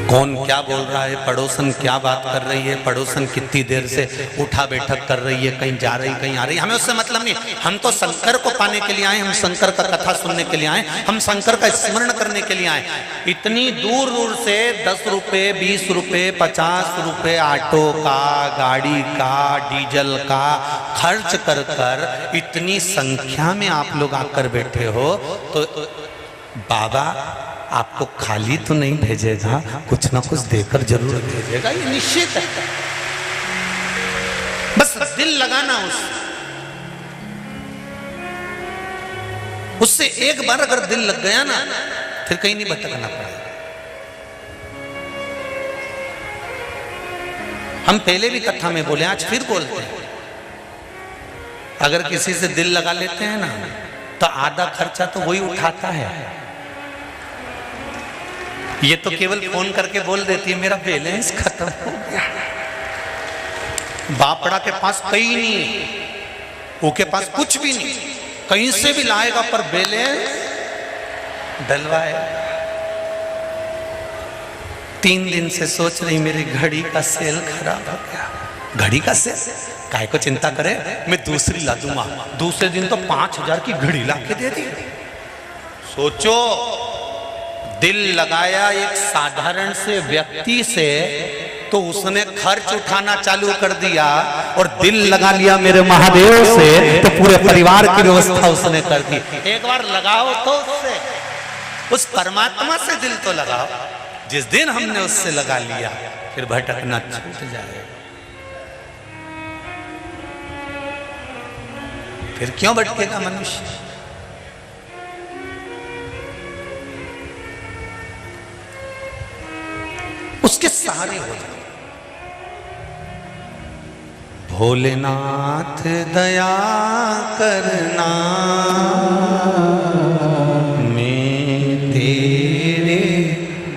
कौन क्या बोल रहा है, पड़ोसन क्या बात कर रही है, पड़ोसन कितनी देर से उठा बैठक कर रही है, कहीं जा रही कहीं आ रही, हमें उससे मतलब नहीं। हम तो शंकर को पाने के लिए आए, हम शंकर का कथा सुनने के लिए आए, हम शंकर का स्मरण करने के लिए आए। इतनी दूर दूर से 10 रुपये 20 रुपये 50 रुपये ऑटो का, गाड़ी का, डीजल का खर्च कर कर इतनी संख्या में आप लोग आकर बैठे हो, तो बाबा आपको खाली तो नहीं भेजेगा, कुछ ना कुछ देकर जरूर भेजेगा, ये निश्चित है। बस दिल लगाना उससे एक बार अगर दिल लग गया ना, फिर कहीं नहीं भटकना पड़ेगा। हम पहले भी कथा में बोले, आज फिर बोलते हैं, अगर किसी से दिल लगा लेते हैं ना, तो आधा खर्चा तो वही उठाता है। ये तो केवल फोन करके बोल देती है मेरा बैलेंस खत्म हो गया। बापड़ा के पास कहीं नहीं, वो के पास कुछ भी नहीं, कहीं से भी लाएगा पर बैलेंस डलवाए। 3 दिन से सोच रही मेरी घड़ी का सेल खराब हो गया। घड़ी का सेल काय को चिंता करे, मैं दूसरी ला दूंगा। दूसरे दिन तो 5000 की घड़ी ला के दे दी। सोचो, दिल लगाया एक साधारण से व्यक्ति से तो उसने खर्च उठाना चालू कर दिया, और दिल लगा लिया मेरे महादेव से तो पूरे परिवार की व्यवस्था उसने कर दी। एक बार लगाओ तो उससे, उस परमात्मा से दिल तो लगाओ। जिस दिन हमने उससे लगा लिया फिर भटकना छूट जाए। फिर क्यों भटकेगा मनुष्य? उसके सहारे हो जाए। भोलेनाथ दया करना, मैं तेरे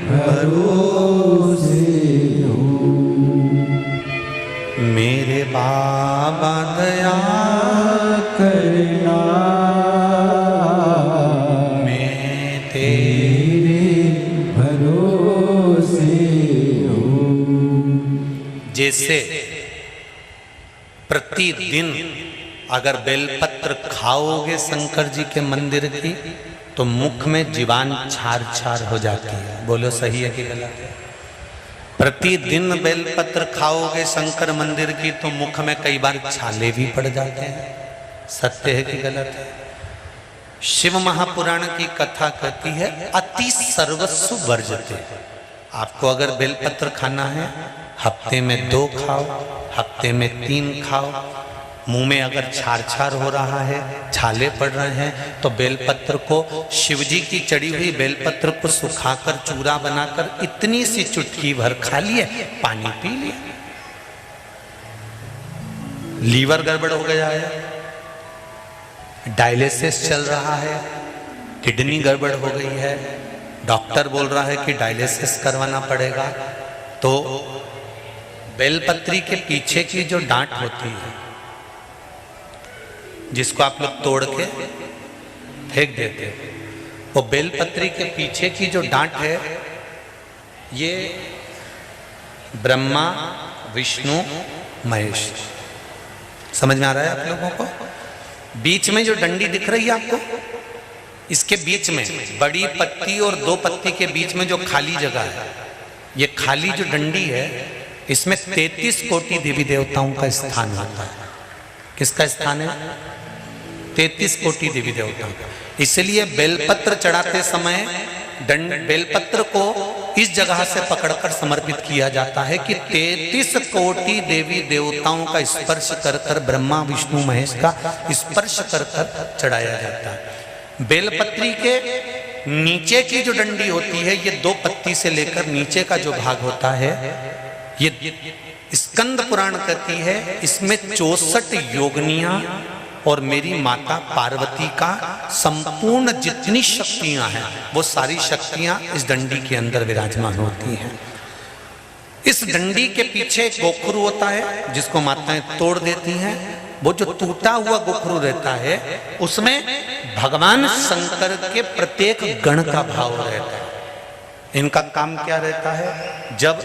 भरोसे हूँ। मेरे बाबा दया करना, मैं तेरे भरोसे हूँ। जैसे प्रतिदिन अगर बेलपत्र खाओगे शंकर जी के मंदिर की तो मुख में जीवान छार छार हो जाती है। बोलो सही है कि गलत है? प्रतिदिन बेलपत्र खाओगे शंकर मंदिर की तो मुख में कई बार छाले भी पड़ जाते हैं। सत्य है कि गलत है? शिव महापुराण की कथा कहती है अति सर्वस्व वर्जते। आपको अगर बेलपत्र खाना है हफ्ते में 2 खाओ, हफ्ते में 3 खाओ। मुंह में अगर छार छार हो रहा है, छाले पड़ रहे हैं, तो बेलपत्र को, शिवजी की चढ़ी हुई बेलपत्र को सुखाकर चूरा बनाकर इतनी सी चुटकी भर खा लिए, पानी पी लिए। लीवर गड़बड़ हो गया है, डायलिसिस चल रहा है, किडनी गड़बड़ हो गई है, डॉक्टर बोल रहा है कि डायलिसिस करवाना पड़ेगा, तो बेलपत्री के पीछे की जो डांट होती है जिसको आप लोग तोड़ के फेंक देते हैं, वो बेलपत्री के पीछे की जो डांट है ये ब्रह्मा विष्णु महेश। समझ में आ रहा है आप लोगों को? बीच में जो डंडी दिख रही है आपको, इसके बीच में बड़ी पत्ती और 2 पत्ती के बीच में जो खाली जगह है, ये खाली जो डंडी है इसमें 33 कोटि देवी देवताओं का स्थान होता है। किसका स्थान है? 33 कोटि देवी देवताओं का। इसलिए बेलपत्र चढ़ाते समय बेलपत्र को इस जगह से पकड़कर समर्पित किया जाता है कि 33 कोटि देवी देवताओं का स्पर्श कर कर, ब्रह्मा विष्णु महेश का स्पर्श कर कर चढ़ाया जाता है। बेलपत्री के नीचे की जो डंडी होती है, ये 2 पत्ती से लेकर नीचे का जो भाग होता है, ये स्कंद पुराण कहती है इसमें 64 योगनियां और मेरी माता पार्वती का संपूर्ण जितनी शक्तियां हैं वो सारी शक्तियां इस डंडी के अंदर विराजमान होती हैं। इस डंडी के पीछे एक गोखरू होता है जिसको माताएं तोड़ देती हैं। वो जो टूटा हुआ गोखरू रहता है उसमें भगवान शंकर के प्रत्येक गण का भाव रहता है। इनका काम क्या रहता है? जब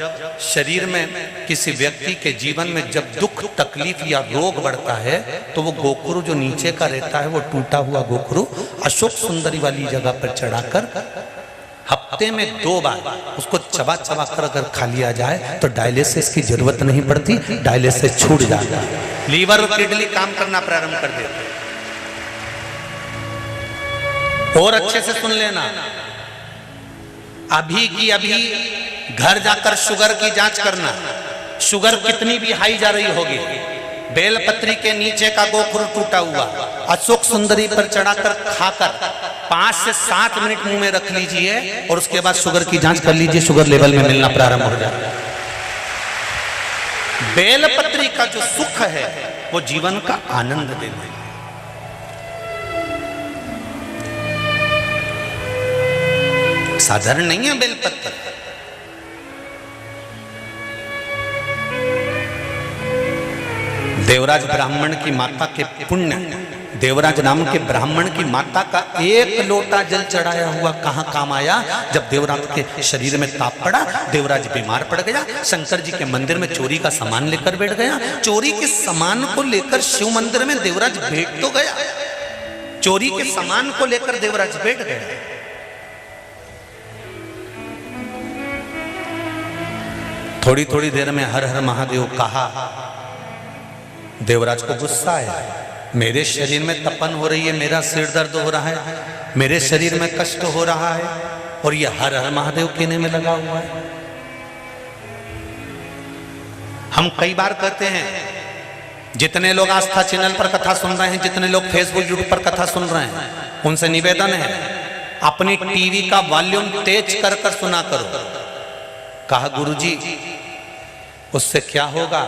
शरीर में किसी व्यक्ति के जीवन में जब दुख तकलीफ या रोग बढ़ता है तो वो गोखरू जो नीचे का रहता है, वो टूटा हुआ गोखरू अशोक सुंदरी वाली जगह पर चढ़ाकर हफ्ते में 2 बार उसको चबा चबा कर अगर खा लिया जाए तो डायलिसिस की जरूरत नहीं पड़ती, डायलिसिस छूट जाता है। लीवर और किडनी काम करना प्रारंभ कर देते हैं। और अच्छे से सुन लेना, अभी की अभी घर जाकर शुगर की जांच करना। शुगर कितनी भी हाई जा रही होगी, बेलपत्री के नीचे का गोखरू टूटा हुआ अशोक सुंदरी पर चढ़ाकर खाकर 5 से 7 मिनट मुंह में रख लीजिए और उसके बाद शुगर की जांच कर लीजिए, शुगर लेवल में मिलना प्रारंभ हो जाएगा। बेलपत्री का जो सुख है वो जीवन का आनंद देना है। साधारण नहीं है बेलपत्र। देवराज ब्राह्मण की माता के पुण्य देवराज नाम के ब्राह्मण की माता का एक लोटा जल चढ़ाया हुआ कहाँ काम आया? जब देवराज के शरीर में ताप पड़ा, देवराज बीमार पड़ गया, शंकर जी के मंदिर में चोरी का सामान लेकर बैठ गया। चोरी के सामान को लेकर शिव मंदिर में देवराज बैठ तो गया, चोरी के सामान को लेकर देवराज बैठ गया। थोड़ी थोड़ी देर में हर हर महादेव कहा। देवराज को गुस्सा आया, मेरे शरीर में तपन हो रही है, मेरा सिर दर्द हो रहा है, मेरे शरीर में कष्ट हो रहा है, और ये हर हर महादेव कहने में लगा हुआ है। हम कई बार कहते हैं, जितने लोग आस्था चैनल पर कथा सुन रहे हैं, जितने लोग फेसबुक यूट्यूब पर कथा सुन रहे हैं, उनसे निवेदन है अपनी टीवी का वॉल्यूम तेज कर कर सुना करो। कहा गुरुजी उससे क्या होगा?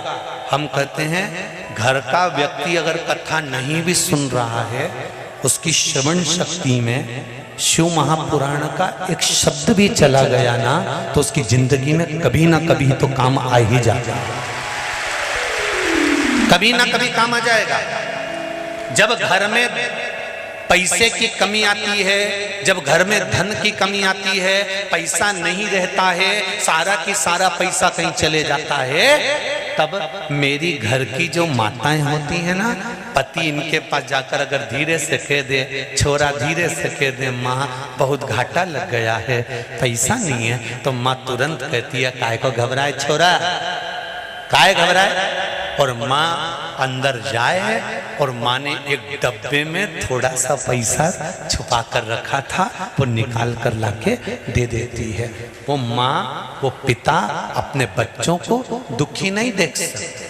हम कहते हैं घर का व्यक्ति अगर कथा नहीं भी सुन रहा है, उसकी श्रवण शक्ति में शिव महापुराण का एक शब्द भी चला गया ना, तो उसकी जिंदगी में कभी ना कभी तो काम आ ही जाएगा, कभी ना कभी काम आ जाएगा। जब घर में पैसे की कमी आती है, जब घर में धन की कमी आती है, पैसा नहीं रहता है, सारा की सारा पैसा कहीं चले जाता है, तब मेरी घर की जो माताएं होती हैं ना, पति इनके पास जाकर अगर धीरे से कह दे, छोरा धीरे से कह दे, माँ बहुत घाटा लग गया है, पैसा नहीं है, तो माँ तुरंत कहती है काय को घबराए छोरा, काय घबराए। और माँ अंदर जाए और माँ ने एक डब्बे में थोड़ा सा पैसा छुपा कर रखा था, वो निकाल कर लाके दे देती है। वो माँ, वो पिता अपने बच्चों को दुखी नहीं देख सकते,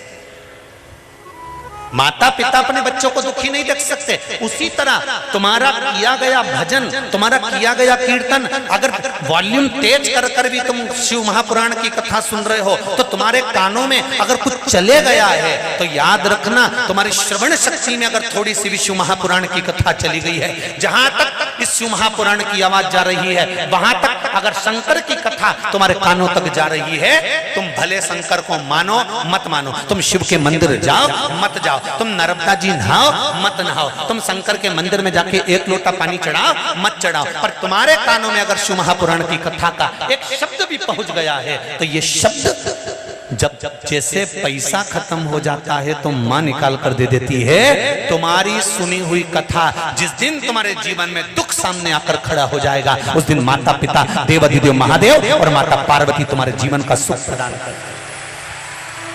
माता पिता अपने बच्चों को दुखी नहीं देख सकते। उसी तरह तुम्हारा किया गया भजन, तुम्हारा किया गया कीर्तन, अगर वॉल्यूम तेज कर कर भी तुम शिव महापुराण की कथा सुन रहे हो, तो तुम्हारे कानों में अगर कुछ चले गया है, तो याद रखना तुम्हारी श्रवण शक्ति में अगर थोड़ी सी भी शिव महापुराण की कथा चली गई है, जहां तक इस शिव महापुराण की आवाज जा रही है, वहां तक अगर शंकर की कथा तुम्हारे कानों तक जा रही है, तुम भले शंकर को मानो मत मानो, तुम शिव के मंदिर जाओ मत जाओ, तुम नर्मदा जी नहाओ मत नहाओ, तुम शंकर के मंदिर में जाके एक लोटा पानी चढ़ाओ मत चढ़ाओ, पर तुम्हारे कानों में अगर शिव महापुराण की कथा का एक शब्द भी पहुंच गया है, तो ये शब्द जब जैसे पैसा खत्म हो जाता है तो मां निकाल कर दे देती है। तुम्हारी सुनी हुई कथा जिस दिन तुम्हारे जीवन में दुख सामने आकर खड़ा हो जाएगा, उस दिन माता पिता देवाधिदेव महादेव और माता पार्वती तुम्हारे जीवन का सुख प्रदान कर।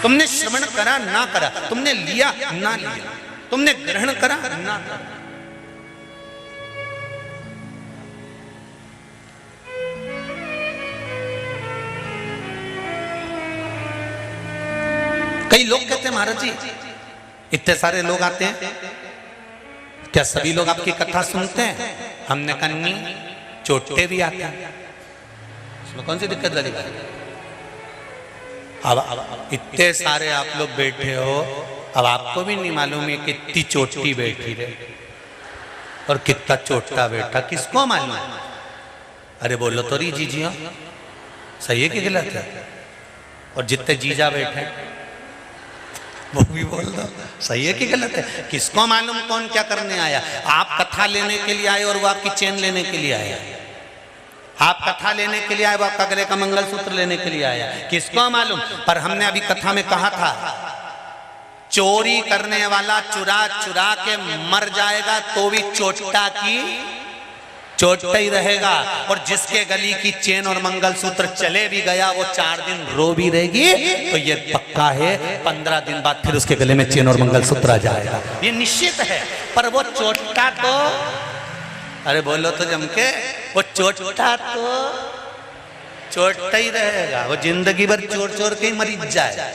तुमने श्रवण करा ना करा, तुमने लिया ना लिया, तुमने ग्रहण करा ना करा, कई लोग कहते हैं महाराज जी इतने सारे लोग आते हैं, क्या सभी लोग आपकी कथा सुनते हैं? हमने कहा नहीं, चोटे भी आते हैं, इसमें कौन सी दिक्कत वाली बात? अब इतने सारे आप लोग बैठे हो, अब आपको भी नहीं मालूम है कितनी चोटी बैठी रहे और कितना चोटा बैठा, किसको मालूम? अरे बोलो तो री जीजिया, सही है कि गलत है? और जितने जीजा बैठे वो भी बोल दो, सही है कि गलत है? किसको मालूम कौन क्या करने आया? आप कथा लेने के लिए आए और वो आपकी चेन लेने के लिए आया, आप कथा लेने के लिए आए, वो आपका गले का मंगलसूत्र लेने के लिए आया, किसको मालूम? पर हमने अभी कथा में कहा था, चोरी करने वाला चुरा चुरा के मर जाएगा तो भी चोटा की चोटा ही रहेगा, और जिसके गली की चेन और मंगलसूत्र चले भी गया वो 4 दिन रो भी रहेगी, तो ये पक्का है 15 दिन बाद फिर उसके गले में चेन और मंगलसूत्र आ जाएगा, ये निश्चित है। पर वो चोटा तो, अरे बोलो तो जम के, वो चोटा तो चोटा ही रहेगा, वो जिंदगी भर चोर चोर के ही मरी जाए।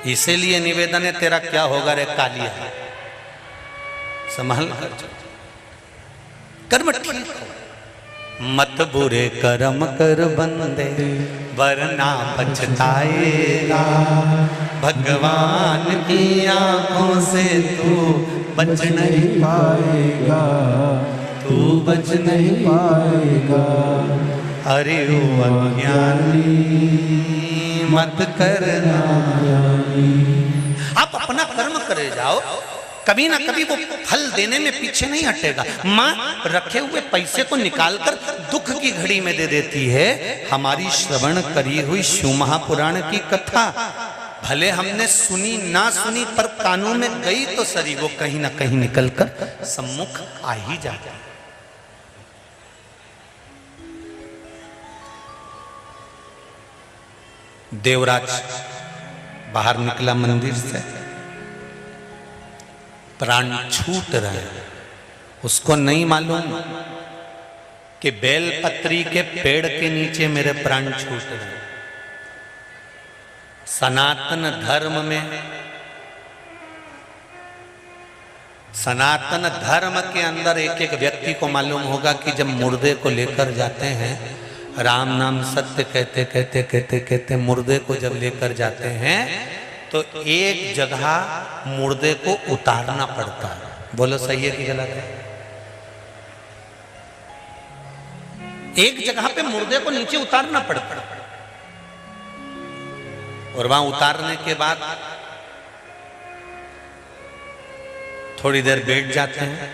इसीलिए निवेदन है, तेरा क्या होगा रे कालिया, संभाल कर कर्म ठीक हो, मत बुरे कर्म कर बंदे वरना पछताएगा, भगवान की आंखों से तू बच नहीं पाएगा, तू बच नहीं पाएगा। अरे ओ अज्ञानी मत करना, आप अपना अपना कर्म करे जाओ, कभी ना कभी वो फल देने में पीछे नहीं हटेगा। माँ रखे हुए पैसे को निकालकर दुख की घड़ी में दे देती है। हमारी श्रवण करी हुई शिव महापुराण की कथा भले हमने सुनी ना सुनी, पर कानों में गई तो सरी, वो कहीं ना कहीं निकलकर सम्मुख आ ही जाती। देवराज बाहर निकला मंदिर से, प्राण छूट रहे। उसको नहीं मालूम कि बेलपत्री के पेड़ के नीचे मेरे प्राण छूट रहे। सनातन धर्म में, सनातन धर्म के अंदर एक एक व्यक्ति को मालूम होगा कि जब मुर्दे को लेकर जाते हैं, राम नाम सत्य कहते कहते कहते कहते मुर्दे को जब लेकर जाते हैं तो एक जगह मुर्दे को उतारना पड़ता है। बोलो सही है कि गलत है? एक जगह पे मुर्दे को नीचे उतारना पड़ता है और वहां उतारने के बाद थोड़ी देर बैठ जाते हैं।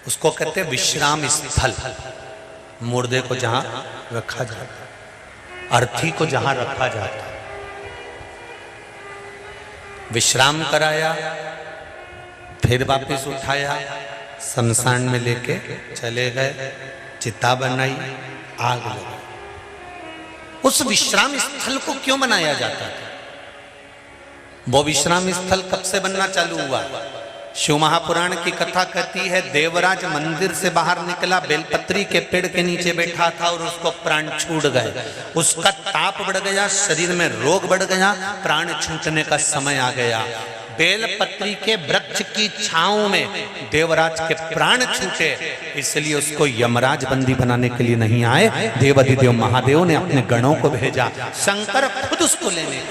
उसको कहते हैं विश्राम स्थल। मुर्दे को जहां रखा जाता, अर्थी को जहां रखा जाता, विश्राम कराया, फिर वापस उठाया, शमशान में लेके चले गए, चिता बनाई, आग लगाई। उस विश्राम स्थल को क्यों बनाया जाता था? वो विश्राम स्थल कब से बनना चालू हुआ? शिव महापुराण की कथा कहती है देवराज मंदिर से बाहर निकला, बेलपत्री के पेड़ के नीचे बैठा था और उसको प्राण छूट गए। उसका ताप बढ़ गया, शरीर में रोग बढ़ गया, प्राण छूटने का समय आ गया। बेलपत्री के वृक्ष की छांव में देवराज के प्राण छूटे, इसलिए उसको यमराज बंदी बनाने के लिए नहीं आए। देवाधिदेव महादेव ने अपने गणों को भेजा, शंकर खुद उसको लेने।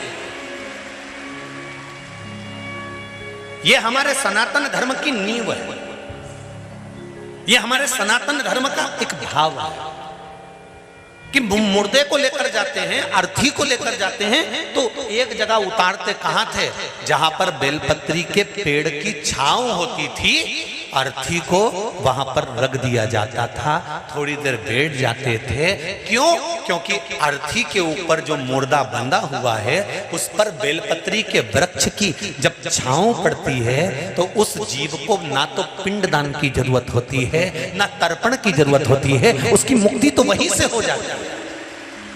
ये हमारे सनातन धर्म की नींव है। ये हमारे सनातन धर्म का एक भाव है कि मुर्दे को लेकर जाते हैं, अर्थी को लेकर जाते हैं, तो एक जगह उतारते कहां थे? जहां पर बेलपत्री के पेड़ की छांव होती थी, अर्थी को वहां पर रख दिया जाता था। थोड़ी देर बैठ जाते थे। क्यों? क्योंकि अर्थी के ऊपर जो मुर्दा बंधा हुआ है उस पर बेलपत्री के वृक्ष की जब छांव पड़ती है तो उस जीव को ना तो पिंडदान की जरूरत होती है, ना तर्पण की जरूरत होती है, उसकी मुक्ति तो वहीं से हो जाती है।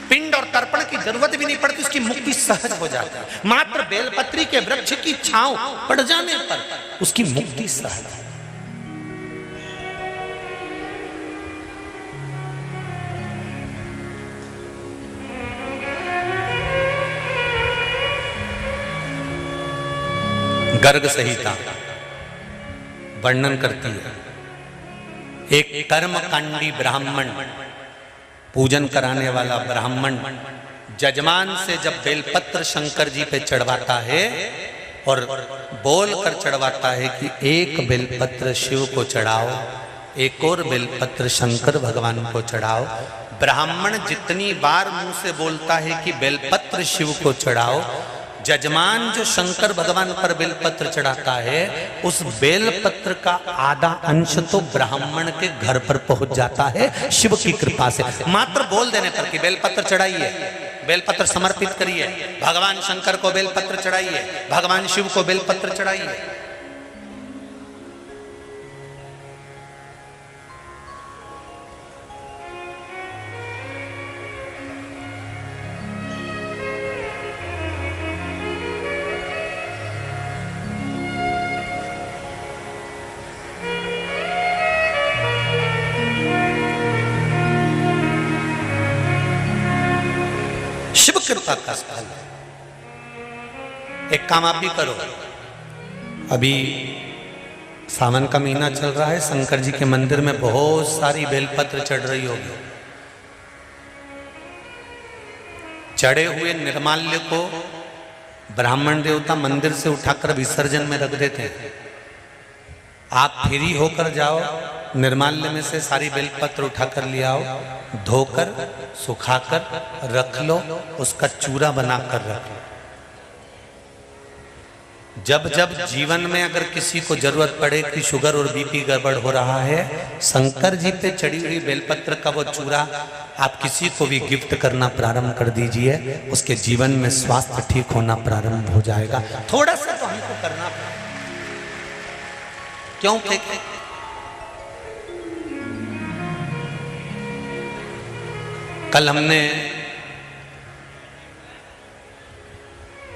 पिंड और तर्पण की जरूरत भी नहीं पड़ती, उसकी मुक्ति सहज हो जाती है। मात्र बेलपत्री के वृक्ष की छांव पड़ जाने पर उसकी मुक्ति सहज है। गर्ग संहिता वर्णन करती है, एक कर्मकांडी ब्राह्मण, पूजन कराने वाला ब्राह्मण जजमान से जब बेलपत्र शंकर जी पे चढ़वाता है और बोल कर चढ़वाता है कि एक बेलपत्र शिव को चढ़ाओ, एक और बेलपत्र शंकर भगवान को चढ़ाओ। ब्राह्मण जितनी बार मुंह से बोलता है कि बेलपत्र शिव को चढ़ाओ, जजमान जो शंकर भगवान पर बेलपत्र चढ़ाता है उस बेलपत्र का आधा अंश तो ब्राह्मण के घर पर पहुंच जाता है शिव की कृपा से। मात्र बोल देने पर कि बेलपत्र चढ़ाइए, बेलपत्र समर्पित करिए, भगवान शंकर को बेलपत्र चढ़ाइए, भगवान शिव को बेलपत्र चढ़ाइए। कृपा का फल। एक काम आप भी करो, अभी सावन का महीना चल रहा है, शंकर जी के मंदिर में बहुत सारी बेलपत्र चढ़ रही होगी। चढ़े हुए निर्माल्य को ब्राह्मण देवता मंदिर से उठाकर विसर्जन में रख देते हैं। आप फ्री होकर जाओ, निर्माल्य में से सारी बेलपत्र उठाकर ले आओ, धोकर सुखाकर रख लो, उसका चूरा बनाकर रख लो। जब जब जीवन में अगर किसी को जरूरत पड़े कि शुगर और बीपी गड़बड़ हो रहा है, शंकर जी पे चढ़ी हुई बेलपत्र का वो चूरा आप किसी को भी गिफ्ट करना प्रारंभ कर दीजिए, उसके जीवन में स्वास्थ्य ठीक होना प्रारंभ हो जाएगा। थोड़ा सा तो हमको करना पड़ेगा, क्योंकि कल हमने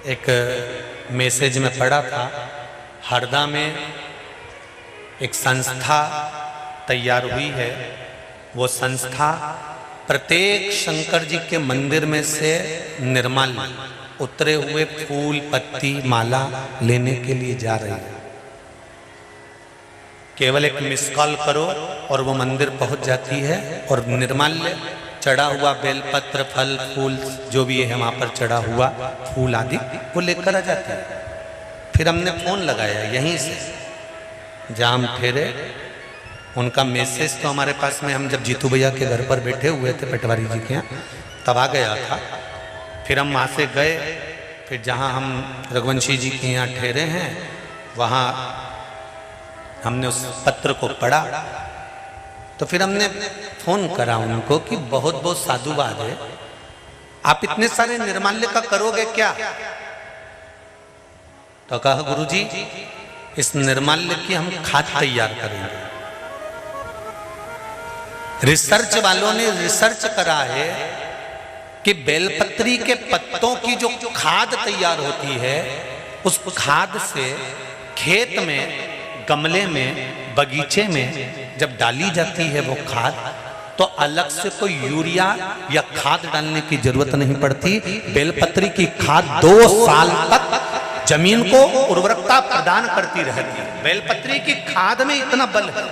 एक मैसेज में पढ़ा था, हरदा में एक संस्था तैयार हुई है। वो संस्था प्रत्येक शंकर जी के मंदिर में से निर्माल्य उतरे हुए फूल पत्ती माला लेने के लिए जा रही है। केवल एक मिस कॉल करो और वो मंदिर पहुंच जाती है और निर्माल्य चढ़ा हुआ बेलपत्र फल फूल जो भी है वहां पर चढ़ा हुआ फूल आदि वो लेकर आ जाते हैं। फिर हमने फोन लगाया यहीं से जहां हम ठहरे, उनका मैसेज तो हमारे पास में, हम जब जीतू भैया के घर पर बैठे हुए थे पटवारी जी के यहाँ तब आ गया था। फिर हम वहाँ से गए, फिर जहाँ हम रघुवंशी जी के यहाँ ठहरे हैं वहाँ हमने उस पत्र को पढ़ा। तो फिर हमने फोन करा उनको कि बहुत बहुत साधुवाद है, आप इतने सारे निर्माल्य का करोगे क्या? तो कहा गुरुजी इस निर्माल्य की हम खाद तैयार करेंगे। रिसर्च वालों ने रिसर्च करा है कि बेलपत्री के पत्तों की जो खाद तैयार होती है उस खाद से खेत में, गमले में, बगीचे में जब डाली जाती है वो खाद, तो अलग से कोई यूरिया या खाद डालने की जरूरत नहीं पड़ती। बेलपत्री की खाद 2 साल तक जमीन को उर्वरकता प्रदान करती रहती है। बेलपत्री की खाद में इतना बल है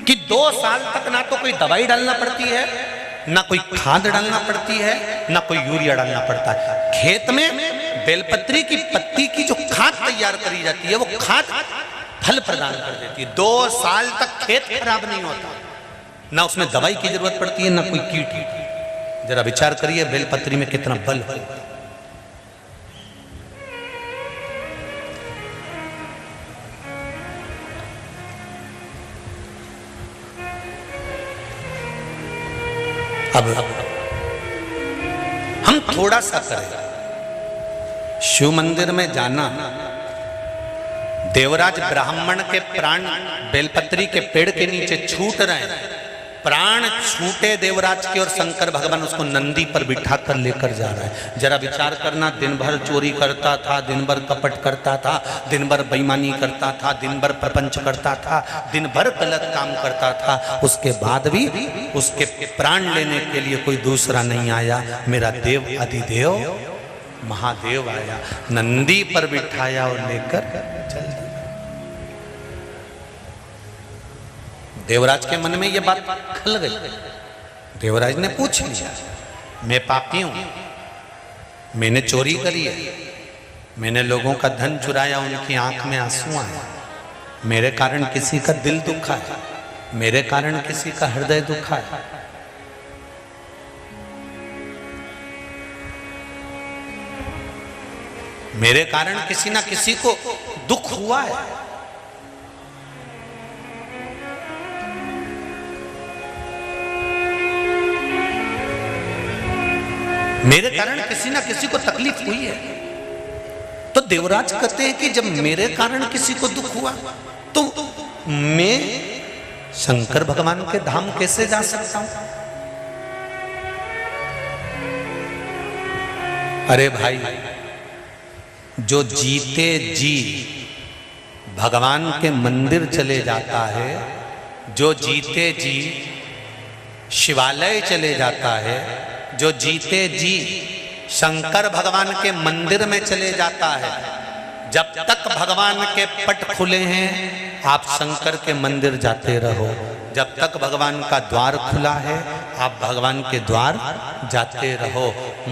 कि 2 साल तक ना तो कोई दवाई डालना पड़ती है, ना कोई खाद डालना पड़ती है, ना कोई यूरिया डालना पड़ता है। खेत में बेलपत्री की पत्ती की जो खाद तैयार करी जाती है वो खाद फल प्रदान कर देती है। 2 साल तक खेत खराब नहीं होता, ना उसमें दवाई की जरूरत पड़ती है, ना कोई कीट। जरा विचार करिए बेलपत्री में कितना बल है। अब हम थोड़ा सा करें, शिव मंदिर में जाना, देवराज ब्राह्मण के प्राण बेलपत्री के पेड़ के नीचे छूट रहे हैं, प्राण छूटे देवराज के और शंकर भगवान उसको नंदी पर बिठा कर लेकर जा रहा है। जरा विचार करना, दिन भर चोरी करता था, दिन भर कपट करता था, दिन भर बेईमानी करता था, दिन भर प्रपंच करता था, दिन भर गलत काम करता था, उसके बाद भी उसके प्राण लेने के लिए कोई दूसरा नहीं आया। मेरा देव अधिदेव महादेव आया, नंदी पर बिठाया और लेकर चल दिया। देवराज के मन में ये बात खल गई। देवराज ने पूछ लिया, मैं पापी हूं, मैंने चोरी करी है, मैंने लोगों का धन चुराया, उनकी आंख में आंसू आए, मेरे कारण किसी का दिल दुखा है, मेरे कारण किसी का हृदय दुखा है। मेरे कारण किसी ना किसी को दुख हुआ है। मेरे कारण किसी ना किसी को तकलीफ हुई है। तो देवराज कहते हैं कि जब मेरे कारण किसी को दुख हुआ तो मैं शंकर भगवान के धाम कैसे जा सकता हूं? अरे भाई, जो जीते जी भगवान के मंदिर चले जाता है, जो जीते जी शिवालय चले जाता है, जो जीते जी शंकर भगवान के मंदिर में चले जाता है, जब तक भगवान के पट खुले हैं आप शंकर के मंदिर जाते रहो। जब तक भगवान का द्वार खुला है आप भगवान के द्वार जाते रहो।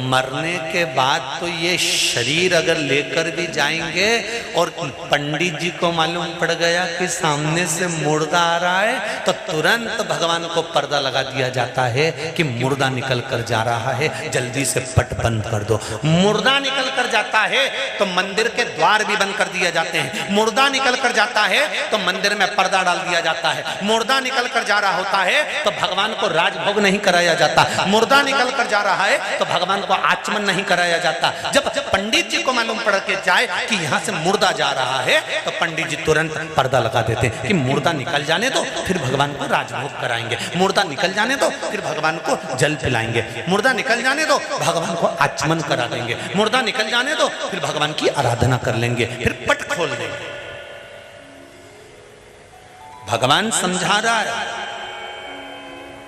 मरने के बाद तो ये शरीर अगर लेकर भी जाएंगे और पंडित जी को मालूम पड़ गया कि सामने से मुर्दा आ रहा है तो तुरंत भगवान को पर्दा लगा दिया जाता है कि मुर्दा निकल कर जा रहा है, जल्दी से पट बंद कर दो। मुर्दा निकल कर जाता है तो मंदिर के द्वार भी बंद कर दिए जाते हैं। मुर्दा निकल कर जाता है तो मंदिर में पर्दा डाल दिया जाता है। मुर्दा निकल कर जा रहा होता है तो भगवान को राजभोग नहीं कराया जाता। मुर्दा निकल कर जा रहा है तो भगवान को आचमन नहीं कराया जाता। जब पंडित जी को मालूम पड़ के जाए कि यहाँ से मुर्दा जा रहा है तो पंडित जी तुरंत पर्दा लगा देते हैं कि मुर्दा निकल जाने दो, फिर भगवान को राजभोग कराएंगे। मुर्दा निकल जाने दो, फिर भगवान को जल पिलाएंगे। मुर्दा निकल जाने दो, भगवान को आचमन करा देंगे। मुर्दा निकल जाने दो, फिर भगवान की आराधना कर लेंगे, फिर पट खोल देंगे। भगवान समझा रहा है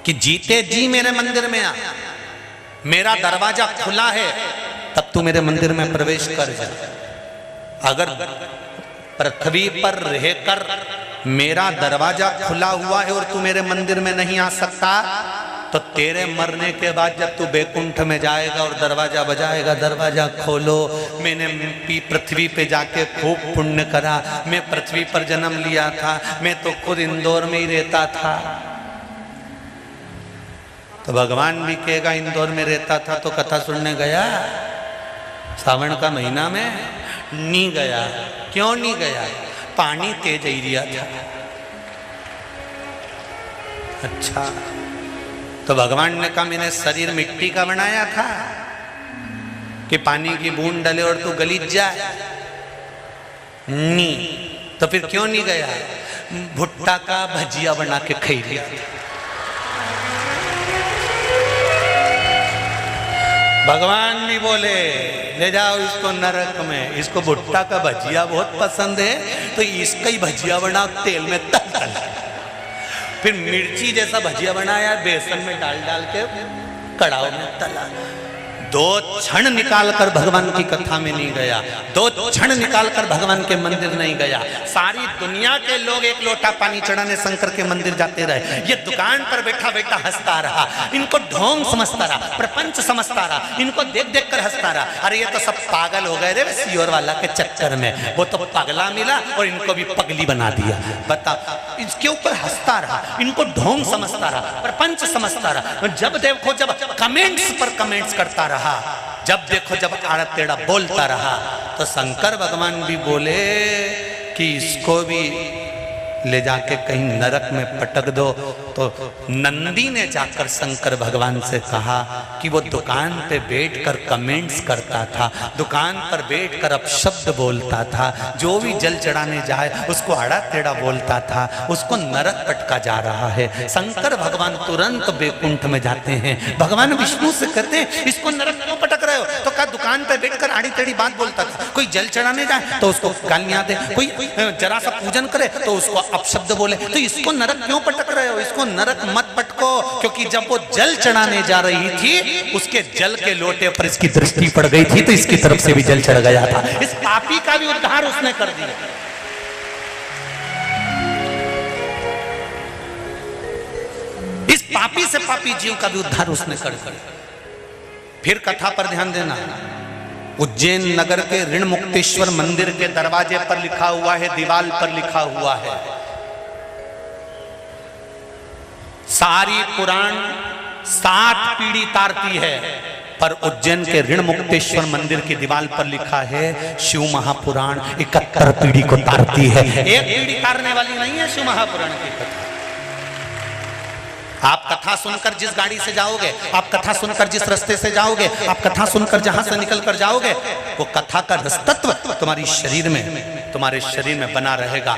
कि जीते जी मेरे मंदिर में आ, मेरा दरवाजा खुला है, तब तू मेरे मंदिर में प्रवेश कर जा। अगर पृथ्वी पर रहकर मेरा दरवाजा खुला हुआ है और तू मेरे मंदिर में नहीं आ सकता, तो तेरे मरने के बाद जब तू बैकुंठ में जाएगा और दरवाजा बजाएगा, दरवाजा खोलो, मैंने पृथ्वी पे जाके खूब पुण्य करा, मैं पृथ्वी पर जन्म लिया था, मैं तो खुद इंदौर में ही रहता था। तो भगवान भी कहेगा इंदौर में रहता था तो कथा सुनने गया? सावन का महीना में नहीं गया। क्यों नहीं गया? पानी तेज एरिया था। अच्छा, तो भगवान ने कहा मैंने शरीर मिट्टी का बनाया था कि पानी की बूंद डले और तू गलीज जाए? नहीं। तो फिर क्यों नहीं गया? भुट्टा का भजिया बना के खाई लिया। भगवान भी बोले ले जाओ इसको नरक में, इसको भुट्टा का भजिया बहुत पसंद है तो इसका ही भजिया बना तेल में तल। फिर मिर्ची जैसा भजिया बनाया, बेसन में डाल डाल के कड़ाव में तला। 2 क्षण निकालकर भगवान की कथा में नहीं गया, 2 क्षण निकालकर भगवान के मंदिर नहीं गया। सारी दुनिया के लोग एक लोटा पानी चढ़ाने शंकर के मंदिर जाते रहे, ये दुकान पर बैठा बैठा हंसता रहा, इनको ढोंग समझता रहा, प्रपंच समझता रहा, इनको देख देख कर हंसता रहा। अरे ये तो सब पागल हो गए रे सियोर वाला के चक्कर में, वो तो पगला मिला और इनको भी पगली बना दिया। बता, इसके ऊपर हंसता रहा, इनको ढोंग समझता रहा, प्रपंच समझता रहा। जब देखो जब कमेंट्स पर कमेंट्स करता रहा, जब देखो जब आड़ा टेढ़ा बोलता रहा, तो शंकर भगवान भी बोले कि इसको भी ले जाके कहीं नरक में पटक दो। तो नंदी ने जाकर शंकर भगवान से कहा कि वो दुकान पे बैठकर कमेंट्स करता था, दुकान पर बैठकर अपशब्द बोलता था, जो भी जल चढ़ाने जाए उसको आड़ा टेढ़ा बोलता था, उसको नरक पटका जा रहा है। शंकर भगवान तुरंत बैकुंठ में जाते हैं। भगवान विष्णु से कहते हैं इसको नरक क्यों पटक रहे हो? तो कहा दुकान पे बैठकर आड़ी टेढ़ी बात बोलता था, कोई जल चढ़ाने जाए तो उसको गालियां दे, कोई जरा सा पूजन करे तो उसको अपशब्द बोले, तो इसको नरक क्यों पटक रहे हो? इसको नरक मत पटको, क्योंकि जब वो जल चढ़ाने जा रही थी उसके जल के लोटे पर इसकी दृष्टि पड़ गई थी तो इसकी तरफ से भी जल चढ़ गया था। इस पापी का भी उद्धार उसने कर दिया। इस पापी से पापी जीव का भी उद्धार उसने कर दिया। फिर कथा पर ध्यान देना, उज्जैन नगर के ऋण मुक्तेश्वर मंदिर के दरवाजे पर लिखा हुआ है, दीवाल पर लिखा हुआ है, सारी पुराण 7 पीढ़ी तारती है, पर उज्जैन के ऋण मुक्तेश्वर मंदिर की दीवार पर लिखा है शिव महापुराण 71 पीढ़ी को तारती है। एक पीढ़ी तारने वाली नहीं है शिव महापुराण की कथा। आप कथा सुनकर जिस गाड़ी से जाओगे, आप कथा सुनकर जिस रास्ते से जाओगे, आप कथा सुनकर जहां से निकल कर जाओगे, वो कथा का रसतत्व तुम्हारे शरीर में बना रहेगा।